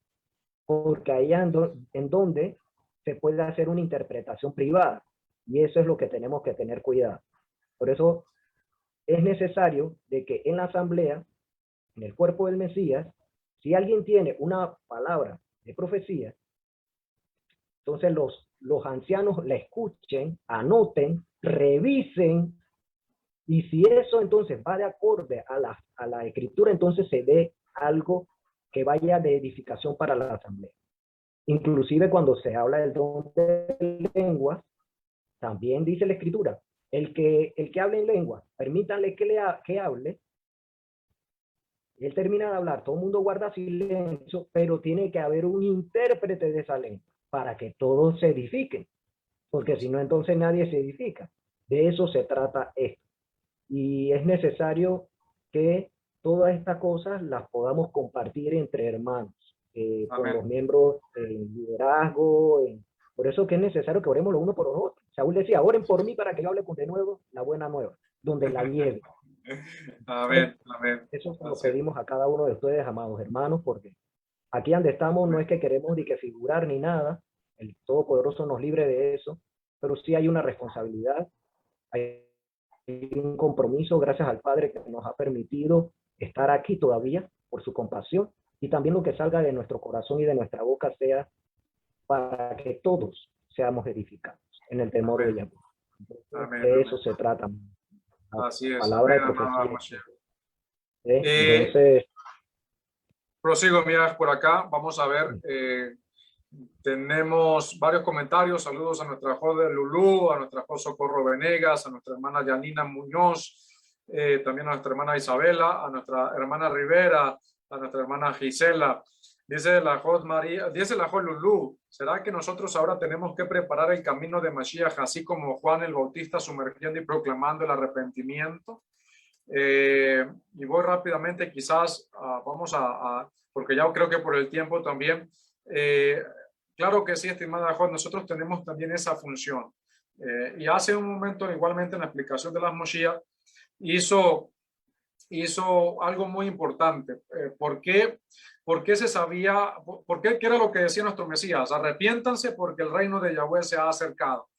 Porque ahí en donde se puede hacer una interpretación privada. Y eso es lo que tenemos que tener cuidado. Por eso es necesario de que en la asamblea, en el cuerpo del Mesías, si alguien tiene una palabra de profecía, entonces los ancianos la escuchen, anoten, revisen, y si eso entonces va de acorde a la escritura, entonces se ve algo que vaya de edificación para la asamblea. Inclusive cuando se habla del don de lenguas, también dice la escritura, el que hable en lengua, permítanle que hable. Él termina de hablar, todo el mundo guarda silencio, pero tiene que haber un intérprete de esa lengua para que todos se edifiquen, porque si no, entonces nadie se edifica. De eso se trata esto. Y es necesario que todas estas cosas las podamos compartir entre hermanos, con los miembros en liderazgo. Por eso que es necesario que oremos los unos por los otros. Saúl decía, oren por mí para que yo hable de nuevo la buena nueva, donde la lleve. Amén, amén. Eso se lo pedimos a cada uno de ustedes, amados hermanos, porque aquí donde estamos no es que queremos ni que figurar ni nada, el Todopoderoso nos libre de eso, pero sí hay una responsabilidad, hay un compromiso, gracias al Padre que nos ha permitido estar aquí todavía por su compasión, y también lo que salga de nuestro corazón y de nuestra boca sea para que todos seamos edificados en el temor de Yahweh. De eso se trata. Así es. Palabra de profecía. Entonces, prosigo, mira, por acá, vamos a ver, tenemos varios comentarios. Saludos a nuestra joven Lulú, a nuestra esposa Socorro Venegas, a nuestra hermana Yanina Muñoz, también a nuestra hermana Isabela, a nuestra hermana Rivera, a nuestra hermana Gisela. Dice la Jod María, dice la Jod Lulú, ¿será que nosotros ahora tenemos que preparar el camino de Mashiach, así como Juan el Bautista sumergiendo y proclamando el arrepentimiento? Y voy rápidamente, quizás vamos porque ya creo que por el tiempo también, claro que sí, estimada Juan, nosotros tenemos también esa función. Y hace un momento, igualmente en la explicación de las Moshiach, hizo algo muy importante. ¿Por qué se sabía, qué era lo que decía nuestro Mesías? Arrepiéntanse porque el reino de Yahweh se ha acercado.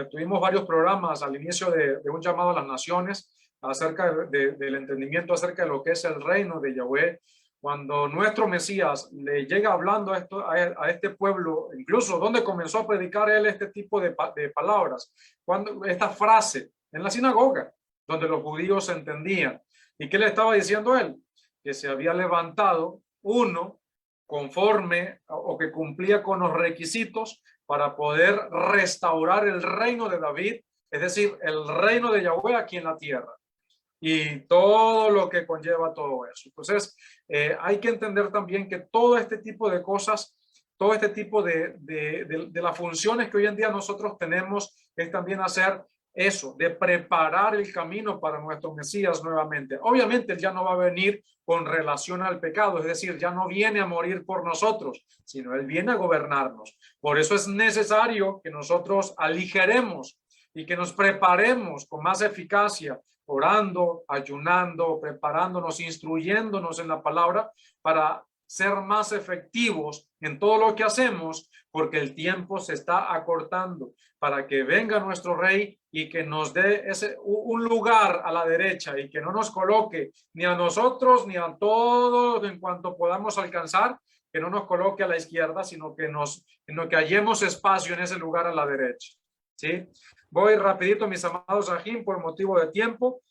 Tuvimos varios programas al inicio de un llamado a las naciones acerca del entendimiento acerca de lo que es el reino de Yahweh. Cuando nuestro Mesías le llega hablando a este pueblo, incluso donde comenzó a predicar él este tipo de palabras, esta frase en la sinagoga, donde los judíos entendían. ¿Y qué le estaba diciendo él? Que se había levantado uno conforme o que cumplía con los requisitos para poder restaurar el reino de David, es decir, el reino de Yahweh aquí en la tierra. Y todo lo que conlleva todo eso. Entonces, hay que entender también que todo este tipo de cosas, todo este tipo de las funciones que hoy en día nosotros tenemos es también hacer eso, de preparar el camino para nuestro Mesías nuevamente. Obviamente, él ya no va a venir con relación al pecado, es decir, ya no viene a morir por nosotros, sino él viene a gobernarnos. Por eso es necesario que nosotros aligeremos y que nos preparemos con más eficacia, orando, ayunando, preparándonos, instruyéndonos en la palabra para ser más efectivos en todo lo que hacemos, porque el tiempo se está acortando para que venga nuestro Rey y que nos dé un lugar a la derecha y que no nos coloque ni a nosotros ni a todos en cuanto podamos alcanzar, que no nos coloque a la izquierda, sino que hallemos espacio en ese lugar a la derecha. ¿Sí? Voy rapidito, mis amados Sahim, por motivo de tiempo.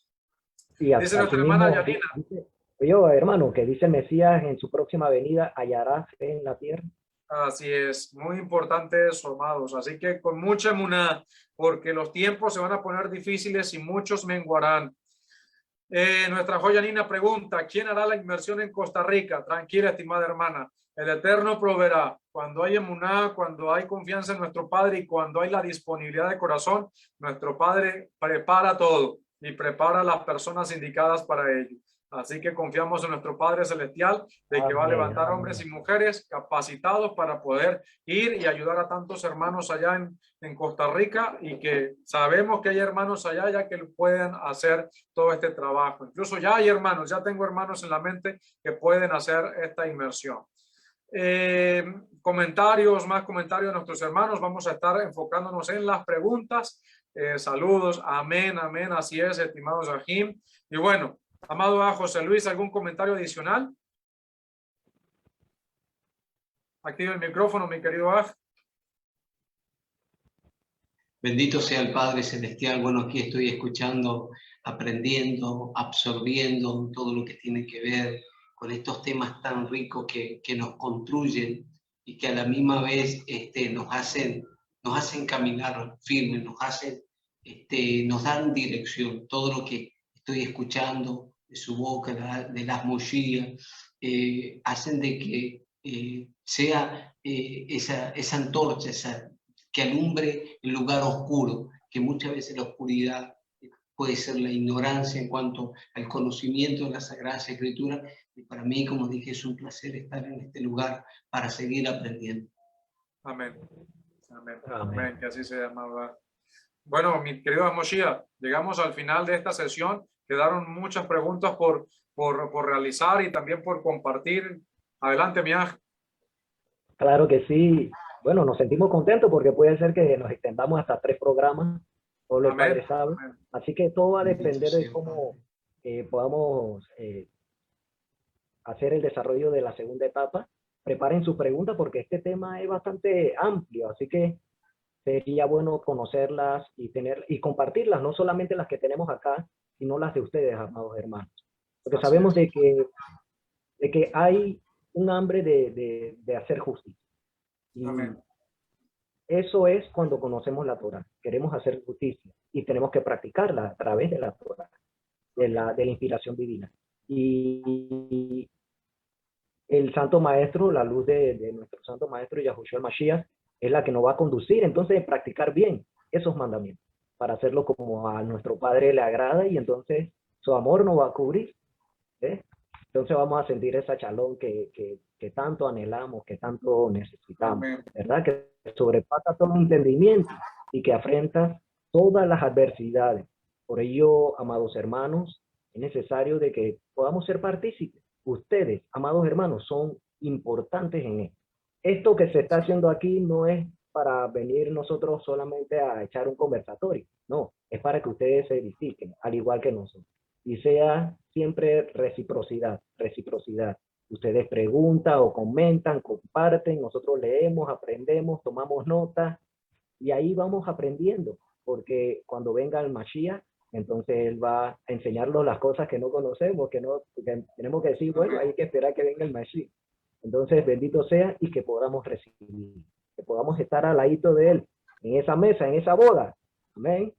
Y Dice así nuestra hermana mismo, Yanina. oye, hermano, que dice el Mesías en su próxima venida, hallará fe en la tierra. Así es, muy importante eso, amados. Así que con mucha emuná, porque los tiempos se van a poner difíciles y muchos menguarán. Nuestra joya Nina pregunta, ¿quién hará la inversión en Costa Rica? Tranquila, estimada hermana. El Eterno proveerá. Cuando hay emuná, cuando hay confianza en nuestro Padre y cuando hay la disponibilidad de corazón, nuestro Padre prepara todo y prepara a las personas indicadas para ello. Así que confiamos en nuestro Padre Celestial de que va a Amén, levantar amén. hombres y mujeres capacitados para poder ir y ayudar a tantos hermanos allá en Costa Rica, y que sabemos que hay hermanos allá ya que pueden hacer todo este trabajo. Incluso ya hay hermanos, ya tengo hermanos en la mente que pueden hacer esta inmersión. Más comentarios de nuestros hermanos. Vamos a estar enfocándonos en las preguntas. Saludos, amén, amén, así es, estimados Sahim. Y bueno, amado a José Luis, ¿algún comentario adicional? Activa el micrófono, mi querido Aj. Bendito sea el Padre Celestial. Bueno, aquí estoy escuchando, aprendiendo, absorbiendo todo lo que tiene que ver con estos temas tan ricos que nos construyen y que a la misma vez nos hacen caminar firmes, nos dan dirección. Todo lo que estoy escuchando de su boca, de las Moshiach, hacen de que sea esa antorcha, que alumbre el lugar oscuro, que muchas veces la oscuridad puede ser la ignorancia en cuanto al conocimiento de la Sagrada Escritura. Y para mí, como dije, es un placer estar en este lugar para seguir aprendiendo. Amén. Amén. Amén. Amén. Que así sea, amado. Bueno, mi querido Moshiach, llegamos al final de esta sesión. Quedaron muchas preguntas por realizar y también por compartir. Adelante, mi Aj. Claro que sí. Bueno, nos sentimos contentos porque puede ser que nos extendamos hasta 3 programas, todo lo el Amén. Padre sabe. Amén. Así que todo va a Bendito depender sea de el cómo Padre. podamos hacer el desarrollo de la segunda etapa. Preparen sus preguntas porque este tema es bastante amplio, así que sería bueno conocerlas y compartirlas, no solamente las que tenemos acá, sino las de ustedes, amados hermanos. Porque Así sabemos es. de que hay un hambre de hacer justicia. Y Amén. eso es cuando conocemos la Torah. Queremos hacer justicia y tenemos que practicarla a través de la Torah, de la inspiración divina. Y el Santo Maestro, la luz de nuestro Santo Maestro Yahushua el Mashiach, es la que nos va a conducir entonces a practicar bien esos mandamientos, para hacerlo como a nuestro Padre le agrada, y entonces su amor nos va a cubrir. ¿Eh? Entonces vamos a sentir esa shalom que tanto anhelamos, que tanto necesitamos, Amén. ¿verdad? Que sobrepasa todo entendimiento y que afrenta todas las adversidades. Por ello, amados hermanos, es necesario de que podamos ser partícipes. Ustedes, amados hermanos, son importantes en esto. Esto que se está haciendo aquí no es para venir nosotros solamente a echar un conversatorio, no, es para que ustedes se edifiquen, al igual que nosotros. Y sea siempre reciprocidad, reciprocidad. Ustedes preguntan o comentan, comparten, nosotros leemos, aprendemos, tomamos nota y ahí vamos aprendiendo, porque cuando venga el Mashiach, entonces él va a enseñarnos las cosas que no conocemos, que tenemos que decir, bueno, hay que esperar que venga el Mashiach. Entonces, bendito sea y que podamos recibir, que podamos estar al ladito de él, en esa mesa, en esa boda. Amén.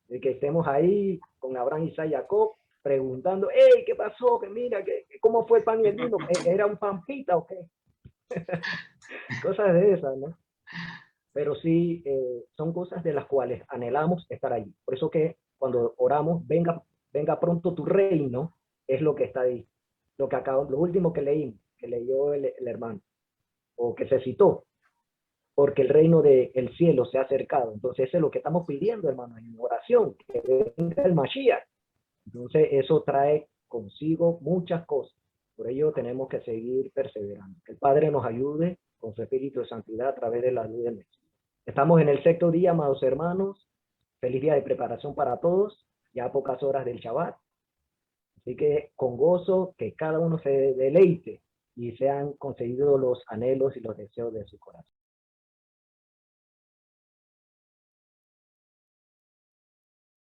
De que estemos ahí con Abraham, Isaac y Jacob, preguntando, hey, ¿qué pasó? Que mira, ¿cómo fue el pan y el vino? ¿Era un pan pita o qué? Cosas de esas, ¿no? Pero sí, son cosas de las cuales anhelamos estar allí. Por eso que cuando oramos, venga pronto tu reino, es lo que está ahí. Lo último que leímos, que leyó el hermano, o que se citó, porque el reino del cielo se ha acercado. Entonces eso es lo que estamos pidiendo, hermano, en oración, que venga el Mashiach. Entonces eso trae consigo muchas cosas. Por ello tenemos que seguir perseverando. Que el Padre nos ayude con su espíritu de santidad a través de la luz del Mesías. Estamos en el 6º día, amados hermanos, Feliz día de preparación para todos, ya a pocas horas del Shabbat. Así que con gozo, que cada uno se deleite y sean concedidos los anhelos y los deseos de su corazón.